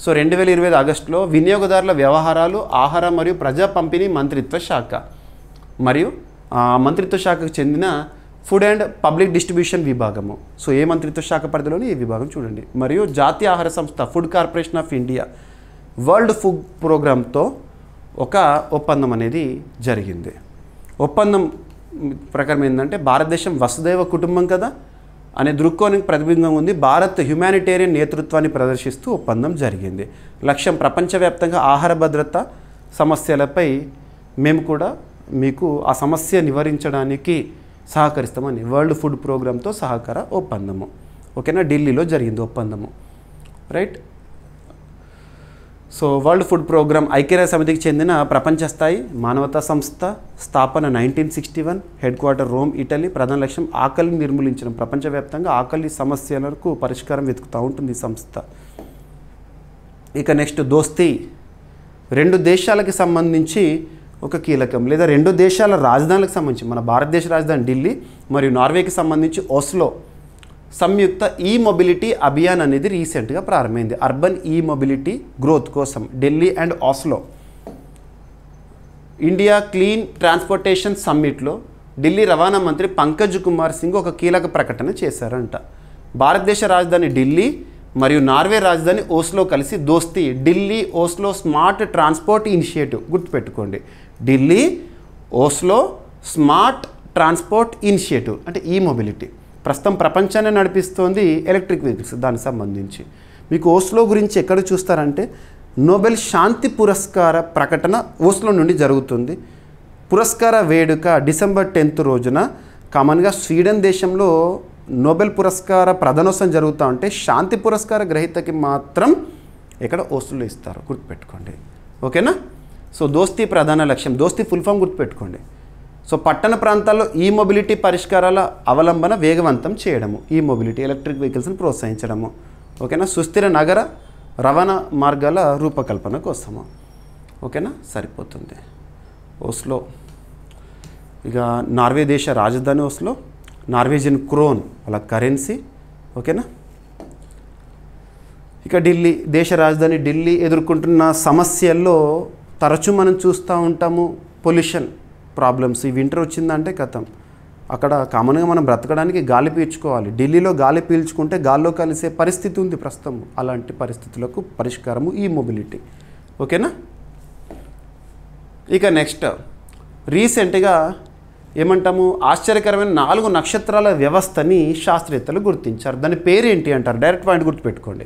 సో 2025 ఆగస్టులో వినియోగదారుల వ్యవహారాలు, ఆహార మరియు ప్రజా పంపిణీ మంత్రిత్వ శాఖ మరియు మంత్రిత్వ శాఖకు చెందిన ఫుడ్ అండ్ పబ్లిక్ డిస్ట్రిబ్యూషన్ విభాగము. సో ఏ మంత్రిత్వ శాఖ పరిధిలోని ఈ విభాగం చూడండి. మరియు జాతీయ ఆహార సంస్థ food corporation of India world food ప్రోగ్రామ్తో ఒక ఒప్పందం అనేది జరిగింది. ఒప్పందం ప్రకారం ఏంటంటే భారతదేశం వసుదైవ కుటుంబం కదా అనే దృక్కోణానికి ప్రతిబింబం ఉంది. భారత్ హ్యుమానిటేరియన్ నేతృత్వాన్ని ప్రదర్శిస్తూ ఒప్పందం జరిగింది. లక్ష్యం ప్రపంచవ్యాప్తంగా ఆహార భద్రత సమస్యలపై మేము కూడా మీకు ఆ సమస్య నివారించడానికి సహకరిస్తామని వరల్డ్ ఫుడ్ ప్రోగ్రామ్తో సహకార ఒప్పందము. ఓకేనా, ఢిల్లీలో జరిగింది ఒప్పందము. Right. So world food programme ఐక్యరాజ్య సమితికి చెందిన ప్రపంచ స్థాయి మానవతా సంస్థ, స్థాపన 1961, హెడ్ క్వార్టర్ రోమ్, ఇటలీ. ప్రధాన లక్ష్యం ఆకలిని నిర్మూలించడం. ప్రపంచవ్యాప్తంగా ఆకలి సమస్యలకు పరిష్కారం వెతుకుతూ ఉంటుంది ఈ సంస్థ. ఇక నెక్స్ట్ దోస్తీ. 2 దేశాలకి సంబంధించి ఒక కీలకం, లేదా రెండు దేశాల రాజధానులకు సంబంధించి మన భారతదేశ రాజధాని ఢిల్లీ మరియు నార్వేకి సంబంధించి ఓస్లో సంయుక్త ఈ మొబిలిటీ అభియాన్ అనేది రీసెంట్గా ప్రారంభమైంది. అర్బన్ ఈ మొబిలిటీ గ్రోత్ కోసం Delhi and Oslo India clean transportation సమ్మిట్లో ఢిల్లీ రవాణా మంత్రి పంకజ్ కుమార్ సింగ్ ఒక కీలక ప్రకటన చేశారంట. భారతదేశ రాజధాని ఢిల్లీ మరియు నార్వే రాజధాని ఓస్లో కలిసి Dosti Delhi Oslo smart transport initiative. గుర్తుపెట్టుకోండి, Delhi Oslo smart transport initiative అంటే ఈ మొబిలిటీ ప్రస్తుతం ప్రపంచాన్ని నడిపిస్తోంది ఎలక్ట్రిక్ వెహికల్స్. దానికి సంబంధించి మీకు ఓస్లో గురించి ఎక్కడ చూస్తారంటే నోబెల్ శాంతి పురస్కార ప్రకటన ఓస్లో నుండి జరుగుతుంది. పురస్కార వేడుక డిసెంబర్ 10 రోజున కామన్గా స్వీడన్ దేశంలో నోబెల్ పురస్కార ప్రధానోత్సవం జరుగుతూ ఉంటే శాంతి పురస్కార గ్రహీతకి మాత్రం ఇక్కడ ఓస్లో ఇస్తారు. గుర్తుపెట్టుకోండి, ఓకేనా. సో దోస్తీ ప్రధాన లక్ష్యం, దోస్తీ ఫుల్ ఫామ్ గుర్తుపెట్టుకోండి. సో పట్టణ ప్రాంతాల్లో ఈ మొబిలిటీ పరిష్కారాల అవలంబన వేగవంతం చేయడము, ఈ మొబిలిటీ ఎలక్ట్రిక్ వెహికల్స్ని ప్రోత్సహించడము, ఓకేనా. సుస్థిర నగర రవాణా మార్గాల రూపకల్పన కోసము, ఓకేనా. సరిపోతుంది. ఓస్లో ఇక నార్వే దేశ రాజధాని ఓస్లో, నార్వేజియన్ క్రోన్ వాళ్ళ కరెన్సీ, ఓకేనా. ఇక ఢిల్లీ దేశ రాజధాని ఢిల్లీ ఎదుర్కొంటున్న సమస్యల్లో తరచూ మనం చూస్తూ ఉంటాము పొల్యూషన్ ప్రాబ్లమ్స్. ఈ వింటర్ వచ్చిందంటే కథం, అక్కడ కామన్గా మనం బ్రతకడానికి గాలి పీల్చుకోవాలి. ఢిల్లీలో గాలి పీల్చుకుంటే గాల్లో కలిసే పరిస్థితి ఉంది ప్రస్తుతం. అలాంటి పరిస్థితులకు పరిష్కారము ఈ మొబిలిటీ, ఓకేనా. ఇక నెక్స్ట్ రీసెంట్గా ఏమంటాము ఆశ్చర్యకరమైన 4 నక్షత్రాల వ్యవస్థని శాస్త్రవేత్తలు గుర్తించారు. దాని పేరేంటి అంటారు, డైరెక్ట్ పాయింట్ గుర్తుపెట్టుకోండి.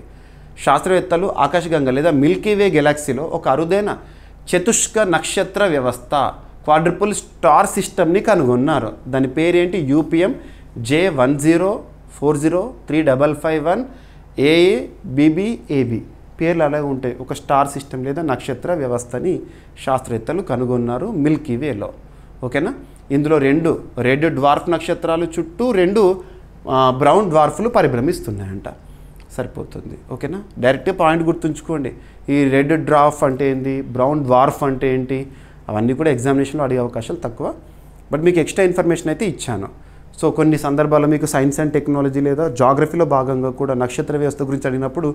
శాస్త్రవేత్తలు ఆకాశగంగ లేదా మిల్కీవే గెలాక్సీలో ఒక అరుదైన చతుష్క నక్షత్ర వ్యవస్థ క్వాడ్రిపుల్ స్టార్ సిస్టమ్ని కనుగొన్నారు. దాని పేరేంటి UPM J10403551 AABBAB. పేర్లు అలాగే ఉంటాయి. ఒక స్టార్ సిస్టమ్ లేదా నక్షత్ర వ్యవస్థని శాస్త్రవేత్తలు కనుగొన్నారు మిల్కీవేలో, ఓకేనా. ఇందులో 2 రెడ్ డ్వార్ఫ్ నక్షత్రాలు చుట్టూ 2 బ్రౌన్ డ్వార్ఫ్లు పరిభ్రమిస్తున్నాయంట. సరిపోతుంది, ఓకేనా. డైరెక్ట్ పాయింట్ గుర్తుంచుకోండి. ఈ రెడ్ డ్వార్ఫ్ అంటే ఏంటి, బ్రౌన్ డ్వార్ఫ్ అంటే ఏంటి, అవన్నీ కూడా ఎగ్జామినేషన్లో అడిగే అవకాశాలు తక్కువ. బట్ మీకు ఎక్స్ట్రా ఇన్ఫర్మేషన్ అయితే ఇచ్చాను. సో కొన్ని సందర్భాల్లో మీకు సైన్స్ అండ్ టెక్నాలజీ లేదా జాగ్రఫీలో భాగంగా కూడా నక్షత్ర వ్యవస్థ గురించి అడిగినప్పుడు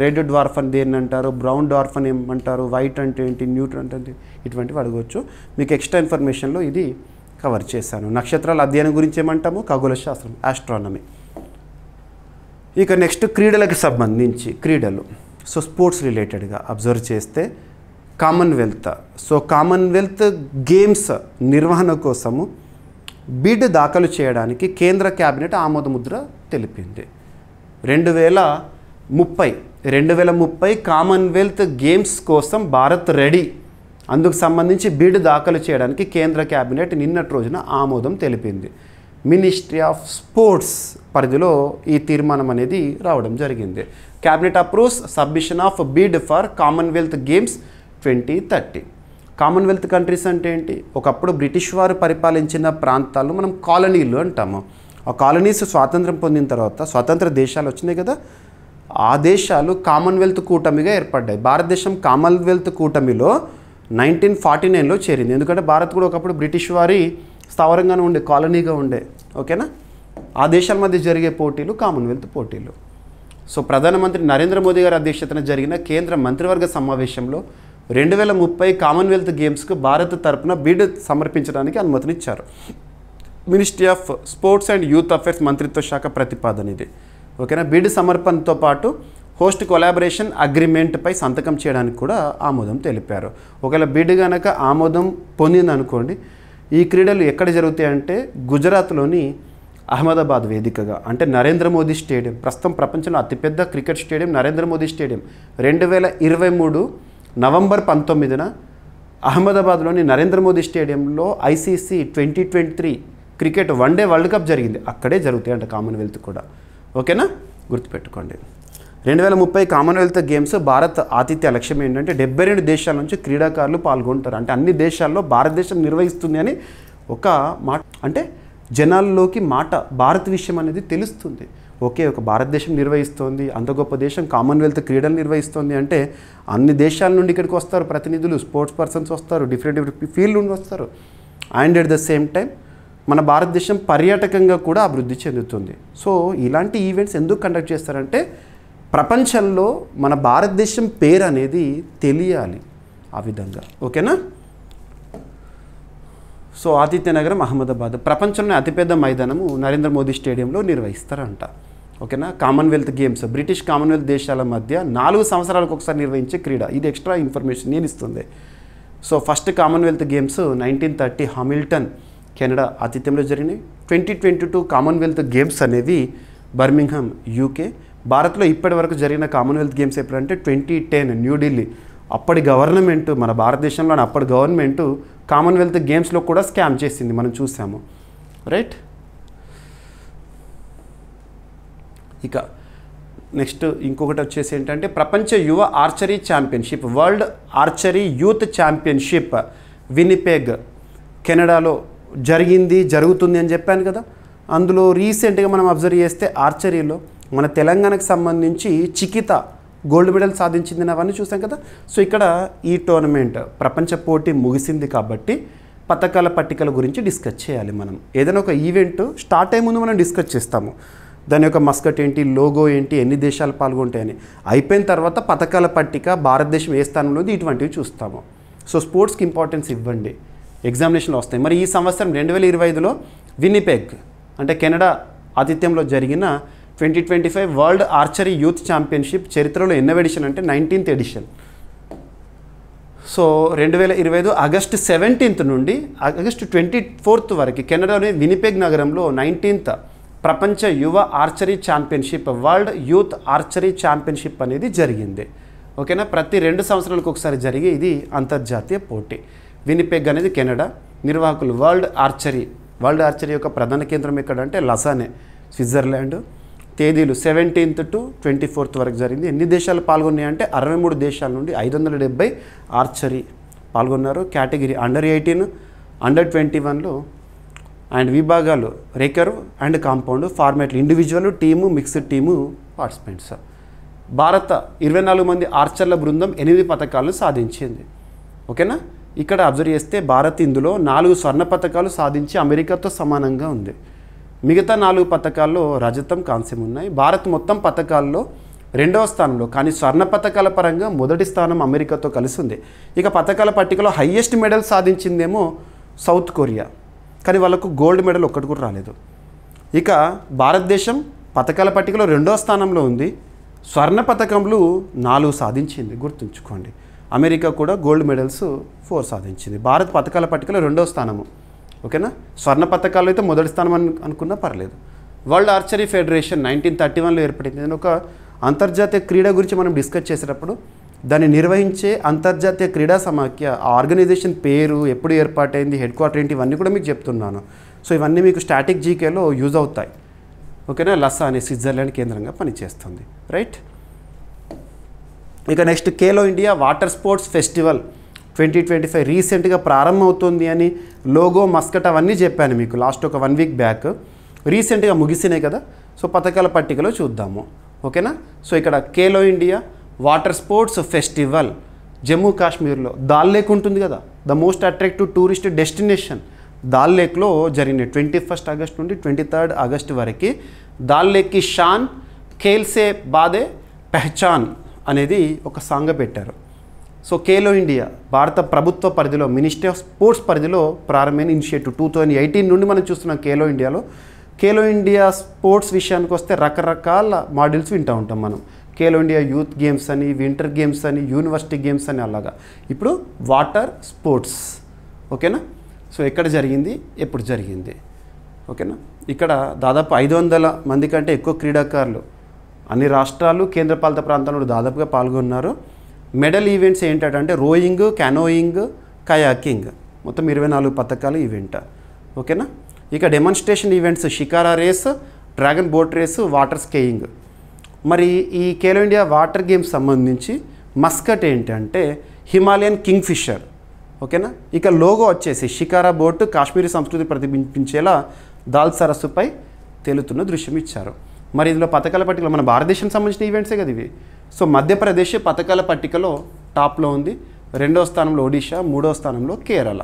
రెడ్ డ్వార్ఫ్ అని దేన్ని అంటారు, బ్రౌన్ డ్వార్ఫ్ అని ఏమంటారు, వైట్ అంటే ఏంటి, న్యూట్రన్ అంటే ఏంటి, ఇటువంటివి అడగవచ్చు. మీకు ఎక్స్ట్రా ఇన్ఫర్మేషన్లో ఇది కవర్ చేశాను. నక్షత్రాల అధ్యయనం గురించి ఏమంటాము, ఖగోళ శాస్త్రం, ఆస్ట్రానమీ. ఇక నెక్స్ట్ క్రీడలకు సంబంధించి క్రీడలు. సో స్పోర్ట్స్ రిలేటెడ్గా అబ్జర్వ్ చేస్తే కామన్వెల్త్. సో కామన్వెల్త్ గేమ్స్ నిర్వహణ కోసము బిడ్ దాఖలు చేయడానికి కేంద్ర క్యాబినెట్ ఆమోదముద్ర తెలిపింది. 2030 కామన్వెల్త్ గేమ్స్ కోసం భారత్ రెడీ. అందుకు సంబంధించి బిడ్ దాఖలు చేయడానికి కేంద్ర క్యాబినెట్ నిన్నటి రోజున ఆమోదం తెలిపింది. మినిస్ట్రీ ఆఫ్ స్పోర్ట్స్ పరిధిలో ఈ తీర్మానం అనేది రావడం జరిగింది. Cabinet approves submission of bid for commonwealth games 2030. Commonwealth countries అంటే ఏంటి, ఒకప్పుడు బ్రిటిష్ వారు పరిపాలించిన ప్రాంతాల్లో మనం కాలనీలు అంటాము. ఆ కాలనీస్ స్వాతంత్రం పొందిన తర్వాత స్వతంత్ర దేశాలు వచ్చినాయి కదా, ఆ దేశాలు కామన్వెల్త్ కూటమిగా ఏర్పడ్డాయి. భారతదేశం కామన్వెల్త్ కూటమిలో 1949లో చేరింది. ఎందుకంటే భారత్ కూడా ఒకప్పుడు బ్రిటిష్ వారి స్థావరంగానే ఉండే, కాలనీగా ఉండే, ఓకేనా. ఆ దేశాల మధ్య జరిగే పోటీలు కామన్వెల్త్ పోటీలు. సో ప్రధానమంత్రి నరేంద్ర మోదీ గారి అధ్యక్షతన జరిగిన కేంద్ర మంత్రివర్గ సమావేశంలో 2030 కామన్వెల్త్ గేమ్స్కు భారత్ తరపున బిడ్ సమర్పించడానికి అనుమతినిచ్చారు. Ministry of sports and youth affairs మంత్రిత్వ శాఖ ప్రతిపాదన ఇది, ఓకేనా. బిడ్ సమర్పణతో పాటు హోస్ట్ కొలాబరేషన్ అగ్రిమెంట్పై సంతకం చేయడానికి కూడా ఆమోదం తెలిపారు. ఒకవేళ బిడ్ కనుక ఆమోదం పొందిందనుకోండి, ఈ క్రీడలు ఎక్కడ జరుగుతాయంటే గుజరాత్లోని అహ్మదాబాద్ వేదికగా, అంటే నరేంద్ర మోదీ స్టేడియం, ప్రస్తుతం ప్రపంచంలో అతిపెద్ద cricket stadium Narendra Modi stadium. 2023 November 19న అహ్మదాబాద్లోని నరేంద్ర మోదీ స్టేడియంలో ICC 2023 cricket one day world cup జరిగింది. అక్కడే జరుగుతాయి అంట కామన్వెల్త్ కూడా, ఓకేనా. గుర్తుపెట్టుకోండి. 2030 కామన్వెల్త్ గేమ్స్ భారత్ ఆతిథ్య లక్ష్యం ఏంటంటే 72 దేశాల నుంచి క్రీడాకారులు పాల్గొంటారు. అంటే అన్ని దేశాల్లో భారతదేశం నిర్వహిస్తుంది అని ఒక మాట, అంటే జనాల్లోకి మాట భారత్ విషయం అనేది తెలుస్తుంది. ఓకే, ఒక భారతదేశం నిర్వహిస్తోంది, అంత గొప్ప దేశం కామన్వెల్త్ క్రీడలు నిర్వహిస్తోంది అంటే అన్ని దేశాల నుండి ఇక్కడికి వస్తారు ప్రతినిధులు, స్పోర్ట్స్ పర్సన్స్ వస్తారు, డిఫరెంట్ ఫీల్డ్ నుండి వస్తారు. And at the same time మన భారతదేశం పర్యాటకంగా కూడా అభివృద్ధి చెందుతుంది. సో ఇలాంటి ఈవెంట్స్ ఎందుకు కండక్ట్ చేస్తారంటే ప్రపంచంలో మన భారతదేశం పేరు అనేది తెలియాలి ఆ విధంగా. ఓకేనా? సో ఆతిథ్యనగరం అహ్మదాబాద్ ప్రపంచంలోనే అతిపెద్ద మైదానము నరేంద్ర మోదీ స్టేడియంలో నిర్వహిస్తారంట. ఓకేనా? కామన్వెల్త్ గేమ్స్ బ్రిటిష్ కామన్వెల్త్ దేశాల మధ్య 4 సంవత్సరాలకు ఒకసారి నిర్వహించే క్రీడ. ఇది ఎక్స్ట్రా ఇన్ఫర్మేషన్ నేను ఇస్తుంది. So first Commonwealth games 1930 Hamilton Canada ఆతిథ్యంలో జరిగినాయి. 2022 కామన్వెల్త్ గేమ్స్ అనేవి బర్మింగ్హామ్ యూకే. భారత్లో ఇప్పటి వరకు జరిగిన కామన్వెల్త్ గేమ్స్ ఎప్పుడంటే 2010 న్యూఢిల్లీ. అప్పటి గవర్నమెంట్, మన భారతదేశంలోని అప్పటి గవర్నమెంట్ కామన్వెల్త్ గేమ్స్లో కూడా స్కామ్ చేసింది, మనం చూసాము. రైట్? ఇక నెక్స్ట్ ఇంకొకటి వచ్చేసి ఏంటంటే ప్రపంచ యువ archery championship, world archery youth championship Winnipeg కెనడాలో జరుగుతుంది అని చెప్పాను కదా. అందులో రీసెంట్గా మనం అబ్జర్వ్ చేస్తే ఆర్చరీలో మన తెలంగాణకు సంబంధించి చికిత గోల్డ్ మెడల్ సాధించింది అవన్నీ చూసాం కదా. సో ఇక్కడ ఈ టోర్నమెంట్ ప్రపంచ పోటీ ముగిసింది కాబట్టి పథకాల పట్టికల గురించి డిస్కస్ చేయాలి. మనం ఏదైనా ఒక ఈవెంట్ స్టార్ట్ అయ్యే ముందు మనం డిస్కస్ చేస్తాము, దాని యొక్క మస్కట్ ఏంటి, లోగో ఏంటి, ఎన్ని దేశాలు పాల్గొంటాయని. అయిపోయిన తర్వాత పథకాల పట్టిక, భారతదేశం ఏ స్థానంలో ఉంది, ఇటువంటివి చూస్తాము. సో స్పోర్ట్స్కి ఇంపార్టెన్స్ ఇవ్వండి, ఎగ్జామినేషన్లో వస్తాయి. మరి ఈ సంవత్సరం 2025లో వినిపెగ్ అంటే కెనడా ఆతిథ్యంలో జరిగిన 2025 వరల్డ్ ఆర్చరీ యూత్ ఛాంపియన్షిప్ చరిత్రలో ఎన్నవ ఎడిషన్ అంటే 19th edition. So 2025 August 17th నుండి ఆగస్టు 24th వరకు కెనడాలోని వినిపెగ్ నగరంలో 19th ప్రపంచ యువ archery championship, world youth archery championship అనేది జరిగింది. ఓకేనా? ప్రతి 2 సంవత్సరాలకు ఒకసారి జరిగే ఇది అంతర్జాతీయ పోటీ. వినిపెగ్ అనేది కెనడా. నిర్వాహకులు వరల్డ్ ఆర్చరీ. వరల్డ్ ఆర్చరీ యొక్క ప్రధాన కేంద్రం ఎక్కడంటే లసానే, స్విట్జర్లాండ్. తేదీలు 17th to 24th వరకు జరిగింది. ఎన్ని దేశాలు పాల్గొన్నాయంటే 63 దేశాల నుండి 570 ఆర్చరీ పాల్గొన్నారు. కేటగిరీ అండర్-18, అండర్-21లో అండ్ విభాగాలు రికర్వ్ అండ్ కాంపౌండ్ ఫార్మాట్లు, individual, team, mixed team participants. భారత 24 మంది ఆర్చర్ల బృందం 8 పథకాలను సాధించింది. ఓకేనా? ఇక్కడ అబ్జర్వ్ చేస్తే భారత్ ఇందులో 4 స్వర్ణ పథకాలు సాధించి అమెరికాతో సమానంగా ఉంది. మిగతా 4 పథకాల్లో రజతం, కాంస్యం ఉన్నాయి. భారత్ మొత్తం పథకాల్లో 2వ స్థానంలో, కానీ స్వర్ణ పథకాల పరంగా మొదటి స్థానం అమెరికాతో కలిసి ఉంది. ఇక పథకాల పట్టికలో హయ్యెస్ట్ మెడల్ సాధించిందేమో సౌత్ కొరియా, కానీ వాళ్ళకు గోల్డ్ మెడల్ ఒక్కటి కూడా రాలేదు. ఇక భారతదేశం పథకాల పట్టికలో 2వ స్థానంలో ఉంది. స్వర్ణ పథకంలో 4 సాధించింది, గుర్తుంచుకోండి. అమెరికా కూడా గోల్డ్ మెడల్స్ 4 సాధించింది. భారత్ పథకాల పట్టికలో 2వ స్థానము. ఓకేనా? స్వర్ణ పథకాల్లో అయితే మొదటి స్థానం అనుకున్నా పర్లేదు. వరల్డ్ ఆర్చరీ ఫెడరేషన్ 1931లో ఏర్పడింది. నేను ఒక అంతర్జాతీయ క్రీడ గురించి మనం డిస్కస్ చేసేటప్పుడు దాన్ని నిర్వహించే అంతర్జాతీయ క్రీడా సమాఖ్య, ఆ ఆర్గనైజేషన్ పేరు, ఎప్పుడు ఏర్పాటైంది, హెడ్ క్వార్టర్ ఏంటి, ఇవన్నీ కూడా మీకు చెప్తున్నాను. సో ఇవన్నీ మీకు స్టాటిక్ జీకేలో యూజ్ అవుతాయి. ఓకేనా? లసా అనే స్విట్జర్లాండ్ కేంద్రంగా పనిచేస్తుంది. రైట్? ఇక next Khelo India water sports festival 2025 రీసెంట్గా ప్రారంభమవుతుంది అని లోగో, మస్కట్ అవన్నీ చెప్పాను మీకు లాస్ట్ ఒక 1 వీక్ బ్యాక్. రీసెంట్గా ముగిసినాయి కదా. సో పథకాల పట్టికలో చూద్దాము. ఓకేనా? సో ఇక్కడ Khelo India water sports festival Jammu కాశ్మీర్లో దాల్ లేక్ ఉంటుంది కదా, the most attractive tourist destination. Dal లేక్లో జరిగిన 21 ఆగస్ట్ నుండి 23 ఆగస్టు వరకు దాల్ లేక్ కి షాన్ ఖేల్సే బాదే పెహచాన్ అనేది ఒక సాంగ్ పెట్టారు. సో ఖేలో ఇండియా భారత ప్రభుత్వ పరిధిలో, మినిస్ట్రీ ఆఫ్ స్పోర్ట్స్ పరిధిలో ప్రారంభమైన ఇనిషియేటివ్. 2018 నుండి మనం చూస్తున్నాం ఖేలో ఇండియాలో. ఖేలో ఇండియా స్పోర్ట్స్ విషయానికి వస్తే రకరకాల మాడ్యూల్స్ వింటూ ఉంటాం మనం. ఖేలో ఇండియా యూత్ గేమ్స్ అని, వింటర్ గేమ్స్ అని, యూనివర్సిటీ గేమ్స్ అని, అలాగా. ఇప్పుడు వాటర్ స్పోర్ట్స్. ఓకేనా? సో ఎక్కడ జరిగింది, ఎప్పుడు జరిగింది? ఓకేనా? ఇక్కడ దాదాపు 500 మంది కంటే ఎక్కువ క్రీడాకారులు అన్ని రాష్ట్రాలు, కేంద్రపాలిత ప్రాంతాల్లో దాదాపుగా పాల్గొన్నారు. మెడల్ ఈవెంట్స్ ఏంటంటే రోయింగ్, క్యానోయింగ్, కయాకింగ్, మొత్తం 24 పథకాలు ఈవెంట్. ఓకేనా? ఇక demonstration events shikara race, dragon boat race, water skiing. మరి ఈ ఖేలో ఇండియా వాటర్ గేమ్స్ సంబంధించి మస్కట్ ఏంటంటే హిమాలయన్ కింగ్ ఫిషర్. ఓకేనా? ఇక లోగో వచ్చేసి షికారా బోట్ కాశ్మీరీ సంస్కృతి ప్రతిబింబించేలా దాల్ సరస్సుపై తేలుతున్న దృశ్యం ఇచ్చారు. మరి ఇందులో పథకాల పట్టికలో మన భారతదేశానికి సంబంధించిన ఈవెంట్సే కదా ఇవి. సో మధ్యప్రదేశ్ పథకాల పట్టికలో టాప్లో ఉంది, 2వ స్థానంలో ఒడిషా, 3వ స్థానంలో కేరళ.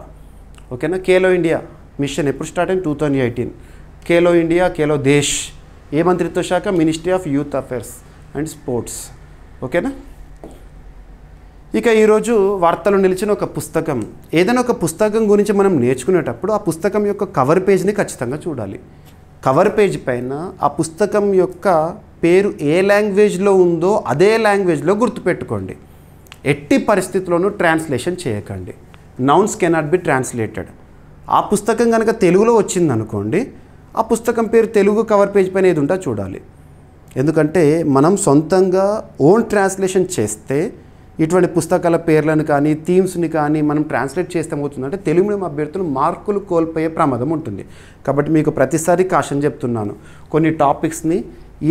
ఓకేనా. ఖేలో ఇండియా మిషన్ ఎప్పుడు స్టార్ట్ అయింది? 2018. ఖేలో ఇండియా, ఖేలో దేశ్ ఏ మంత్రిత్వ శాఖ? Ministry of youth affairs and sports. ఓకేనా. ఇక ఈరోజు వార్తలు నిలిచిన ఒక పుస్తకం, ఏదైనా ఒక పుస్తకం గురించి మనం నేర్చుకునేటప్పుడు ఆ పుస్తకం యొక్క కవర్ పేజ్ని ఖచ్చితంగా చూడాలి. కవర్ పేజ్ పైన ఆ పుస్తకం యొక్క పేరు ఏ లాంగ్వేజ్లో ఉందో అదే లాంగ్వేజ్లో గుర్తుపెట్టుకోండి. ఎట్టి పరిస్థితుల్లోనూ ట్రాన్స్లేషన్ చేయకండి. Nouns cannot be translated. ఆ పుస్తకం కనుక తెలుగులో వచ్చిందనుకోండి, ఆ పుస్తకం పేరు తెలుగు కవర్ పేజ్ పైన ఏది ఉంటో చూడాలి. ఎందుకంటే మనం సొంతంగా ఓన్ ట్రాన్స్లేషన్ చేస్తే ఇటువంటి పుస్తకాల పేర్లను కానీ థీమ్స్ని కానీ మనం ట్రాన్స్లేట్ చేస్తే ఏమవుతుందంటే తెలుగు మీడియం అభ్యర్థులు మార్కులు కోల్పోయే ప్రమాదం ఉంటుంది. కాబట్టి మీకు ప్రతిసారి కాషన్ చెప్తున్నాను, కొన్ని టాపిక్స్ని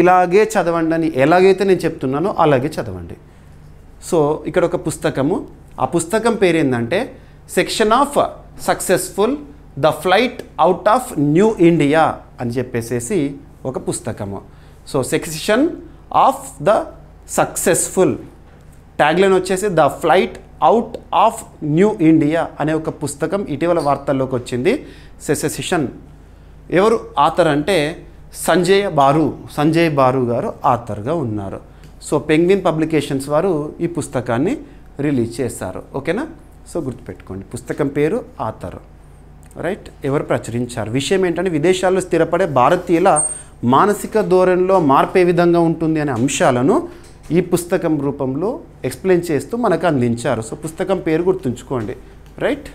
ఇలాగే చదవండి అని ఎలాగైతే నేను చెప్తున్నానో అలాగే చదవండి. సో ఇక్కడ ఒక పుస్తకము, ఆ పుస్తకం పేరు ఏంటంటే section of successful the flight out of new India అని చెప్పేసి ఒక పుస్తకము. So section of the successful, tagline వచ్చేసి the flight out of new India అనే ఒక పుస్తకం ఇటీవల వార్తల్లోకి వచ్చింది. సెసెషన్ ఎవరు ఆథర్ అంటే సంజయ్ బారు గారు ఆథర్గా ఉన్నారు. సో పెంగ్విన్ పబ్లికేషన్స్ వారు ఈ పుస్తకాన్ని రిలీజ్ చేశారు. ఓకేనా. సో గుర్తుపెట్టుకోండి, పుస్తకం పేరు ఆథర్, రైట్. ఎవరు ప్రచురించారు? విషయం ఏంటంటే విదేశాల్లో స్థిరపడే భారతీయుల మానసిక ధోరణిలో మార్పు ఏ విధంగా ఉంటుంది అనే అంశాలను ఈ పుస్తకం రూపంలో ఎక్స్ప్లెయిన్ చేస్తూ మనకు అందించారు. సో పుస్తకం పేరు గుర్తుంచుకోండి, రైట్.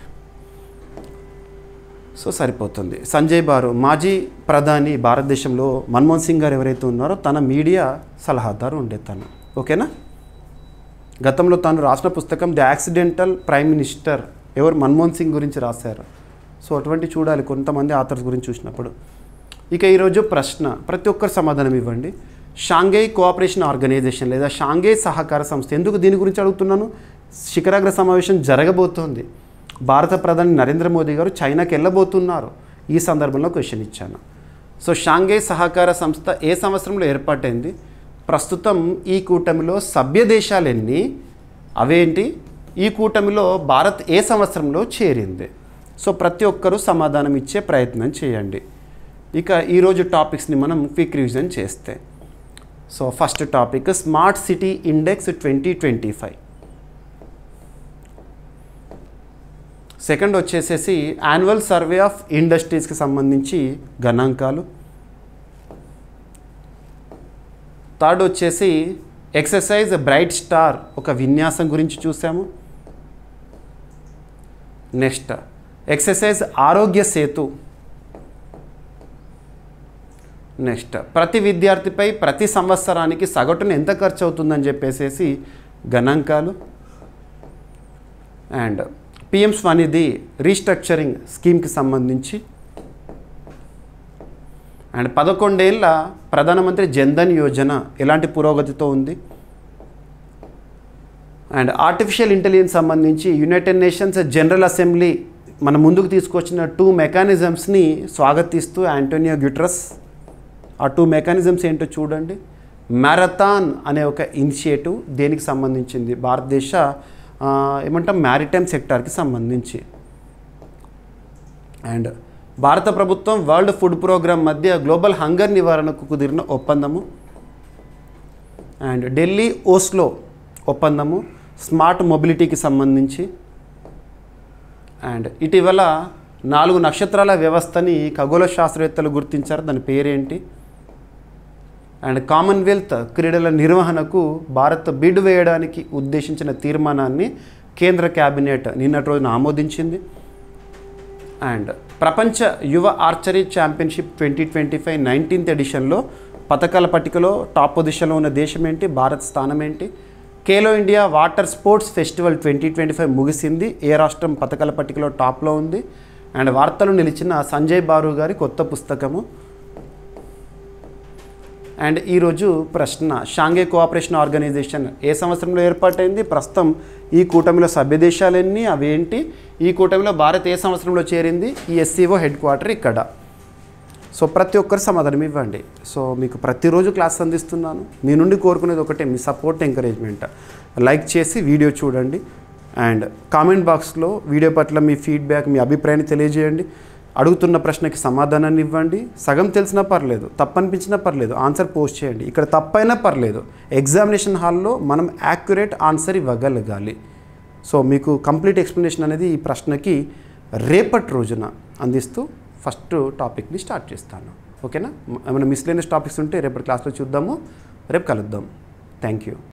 సో సరిపోతుంది. సంజయ్ బారు మాజీ ప్రధాని భారతదేశంలో మన్మోహన్ సింగ్ గారు ఎవరైతే ఉన్నారో తన మీడియా సలహాదారు ఉండే తను. ఓకేనా. గతంలో తాను రాసిన పుస్తకం ది యాక్సిడెంటల్ ప్రైమ్ మినిస్టర్ ఎవరు? మన్మోహన్ సింగ్ గురించి రాశారు. సో అటువంటి చూడాలి కొంతమంది ఆథర్స్ గురించి చూసినప్పుడు. ఇక ఈరోజు ప్రశ్న, ప్రతి ఒక్కరు సమాధానం ఇవ్వండి. షాంఘై కోఆపరేషన్ ఆర్గనైజేషన్ లేదా షాంఘై సహకార సంస్థ, ఎందుకు దీని గురించి అడుగుతున్నాను? శిఖరాగ్ర సమావేశం జరగబోతోంది. భారత ప్రధాని నరేంద్ర మోదీ గారు చైనాకి వెళ్ళబోతున్నారు. ఈ సందర్భంలో క్వశ్చన్ ఇచ్చాను. సో షాంఘై సహకార సంస్థ ఏ సంవత్సరంలో ఏర్పాటైంది? ప్రస్తుతం ఈ కూటమిలో సభ్య దేశాలు ఎన్ని? అవేంటి? ఈ కూటమిలో భారత్ ఏ సంవత్సరంలో చేరింది? సో ప్రతి ఒక్కరూ సమాధానం ఇచ్చే ప్రయత్నం చేయండి. ఇక ఈరోజు టాపిక్స్ని మనం క్విక్ రివిజన్ చేస్తే, so first topic smart city index 2025. Second వచ్చేసేసి యాన్యువల్ సర్వే ఆఫ్ ఇండస్ట్రీస్కి సంబంధించి గణాంకాలు. థర్డ్ వచ్చేసి ఎక్సర్సైజ్ బ్రైట్ స్టార్ ఒక విన్యాసం గురించి చూసాము. నెక్స్ట్ ఎక్సర్సైజ్ ఆరోగ్య సేతు. నెక్స్ట్ ప్రతి విద్యార్థిపై ప్రతి సంవత్సరానికి సగటున ఎంత ఖర్చు అవుతుందని చెప్పేసి గణాంకాలు. అండ్ పిఎం స్వనిధి రీస్ట్రక్చరింగ్ స్కీమ్కి సంబంధించి. అండ్ 11 ఏళ్ళ ప్రధానమంత్రి జన్ధన్ యోజన ఎలాంటి పురోగతితో ఉంది. అండ్ ఆర్టిఫిషియల్ ఇంటెలిజెన్స్ సంబంధించి యునైటెడ్ నేషన్స్ జనరల్ అసెంబ్లీ మన ముందుకు తీసుకొచ్చిన 2 మెకానిజమ్స్ని స్వాగతిస్తూ యాంటోనియో గ్యూటెరస్, ఆ 2 మెకానిజమ్స్ ఏంటో చూడండి. మ్యారథాన్ అనే ఒక ఇనిషియేటివ్ దేనికి సంబంధించింది? భారతదేశ ఏమంటాం మ్యారిటైమ్ సెక్టార్కి సంబంధించి. అండ్ భారత ప్రభుత్వం వరల్డ్ ఫుడ్ ప్రోగ్రామ్ మధ్య గ్లోబల్ హంగర్ నివారణకు కుదిరిన ఒప్పందము. అండ్ ఢిల్లీ ఓస్లో ఒప్పందము స్మార్ట్ మొబిలిటీకి సంబంధించి. అండ్ ఇటీవల 4 నక్షత్రాల వ్యవస్థని ఖగోళ శాస్త్రవేత్తలు గుర్తించారు, దాని పేరేంటి? అండ్ కామన్వెల్త్ క్రీడల నిర్వహణకు భారత్ బిడ్ వేయడానికి ఉద్దేశించిన తీర్మానాన్ని కేంద్ర క్యాబినెట్ నిన్నటి రోజున ఆమోదించింది. అండ్ ప్రపంచ యువ ఆర్చరీ ఛాంపియన్షిప్ 2025 19th ఎడిషన్లో పథకాల పట్టికలో టాప్ పొజిషన్లో ఉన్న దేశం ఏంటి? భారత్ స్థానం ఏంటి? Khelo India water sports festival 2025 ముగిసింది. ఏ రాష్ట్రం పథకాల పట్టికలో టాప్లో ఉంది? అండ్ వార్తలు నిలిచిన సంజయ్ బారు గారి కొత్త పుస్తకము. అండ్ ఈరోజు ప్రశ్న, షాంఘై కోఆపరేషన్ ఆర్గనైజేషన్ ఏ సంవత్సరంలో ఏర్పాటైంది? ప్రస్తుతం ఈ కూటమిలో సభ్య దేశాలు ఎన్ని? అవేంటి? ఈ కూటమిలో భారత్ ఏ సంవత్సరంలో చేరింది? ఈ ఎస్సీఓ హెడ్ క్వార్టర్ ఇక్కడ. సో ప్రతి ఒక్కరు సమాధానం ఇవ్వండి. సో మీకు ప్రతిరోజు క్లాస్ అందిస్తున్నాను. మీ నుండి కోరుకునేది ఒకటే, మీ సపోర్ట్, ఎంకరేజ్మెంట్. లైక్ చేసి వీడియో చూడండి అండ్ కామెంట్ బాక్స్లో వీడియో పట్ల మీ ఫీడ్బ్యాక్, మీ అభిప్రాయాన్ని తెలియజేయండి. అడుగుతున్న ప్రశ్నకి సమాధానాన్ని ఇవ్వండి. సగం తెలిసినా పర్లేదు, తప్పనిపించినా పర్లేదు, ఆన్సర్ పోస్ట్ చేయండి. ఇక్కడ తప్పైనా పర్లేదు, ఎగ్జామినేషన్ హాల్లో మనం యాక్యురేట్ ఆన్సర్ ఇవ్వగలగాలి. సో మీకు కంప్లీట్ ఎక్స్ప్లెనేషన్ అనేది ఈ ప్రశ్నకి రేపటి రోజున అందిస్తూ ఫస్ట్ టాపిక్ని స్టార్ట్ చేస్తాను. ఓకేనా? ఏమైనా మిస్లేనియస్ టాపిక్స్ ఉంటే రేపటి క్లాస్లో చూద్దాము. రేపు కలుద్దాం. Thank you.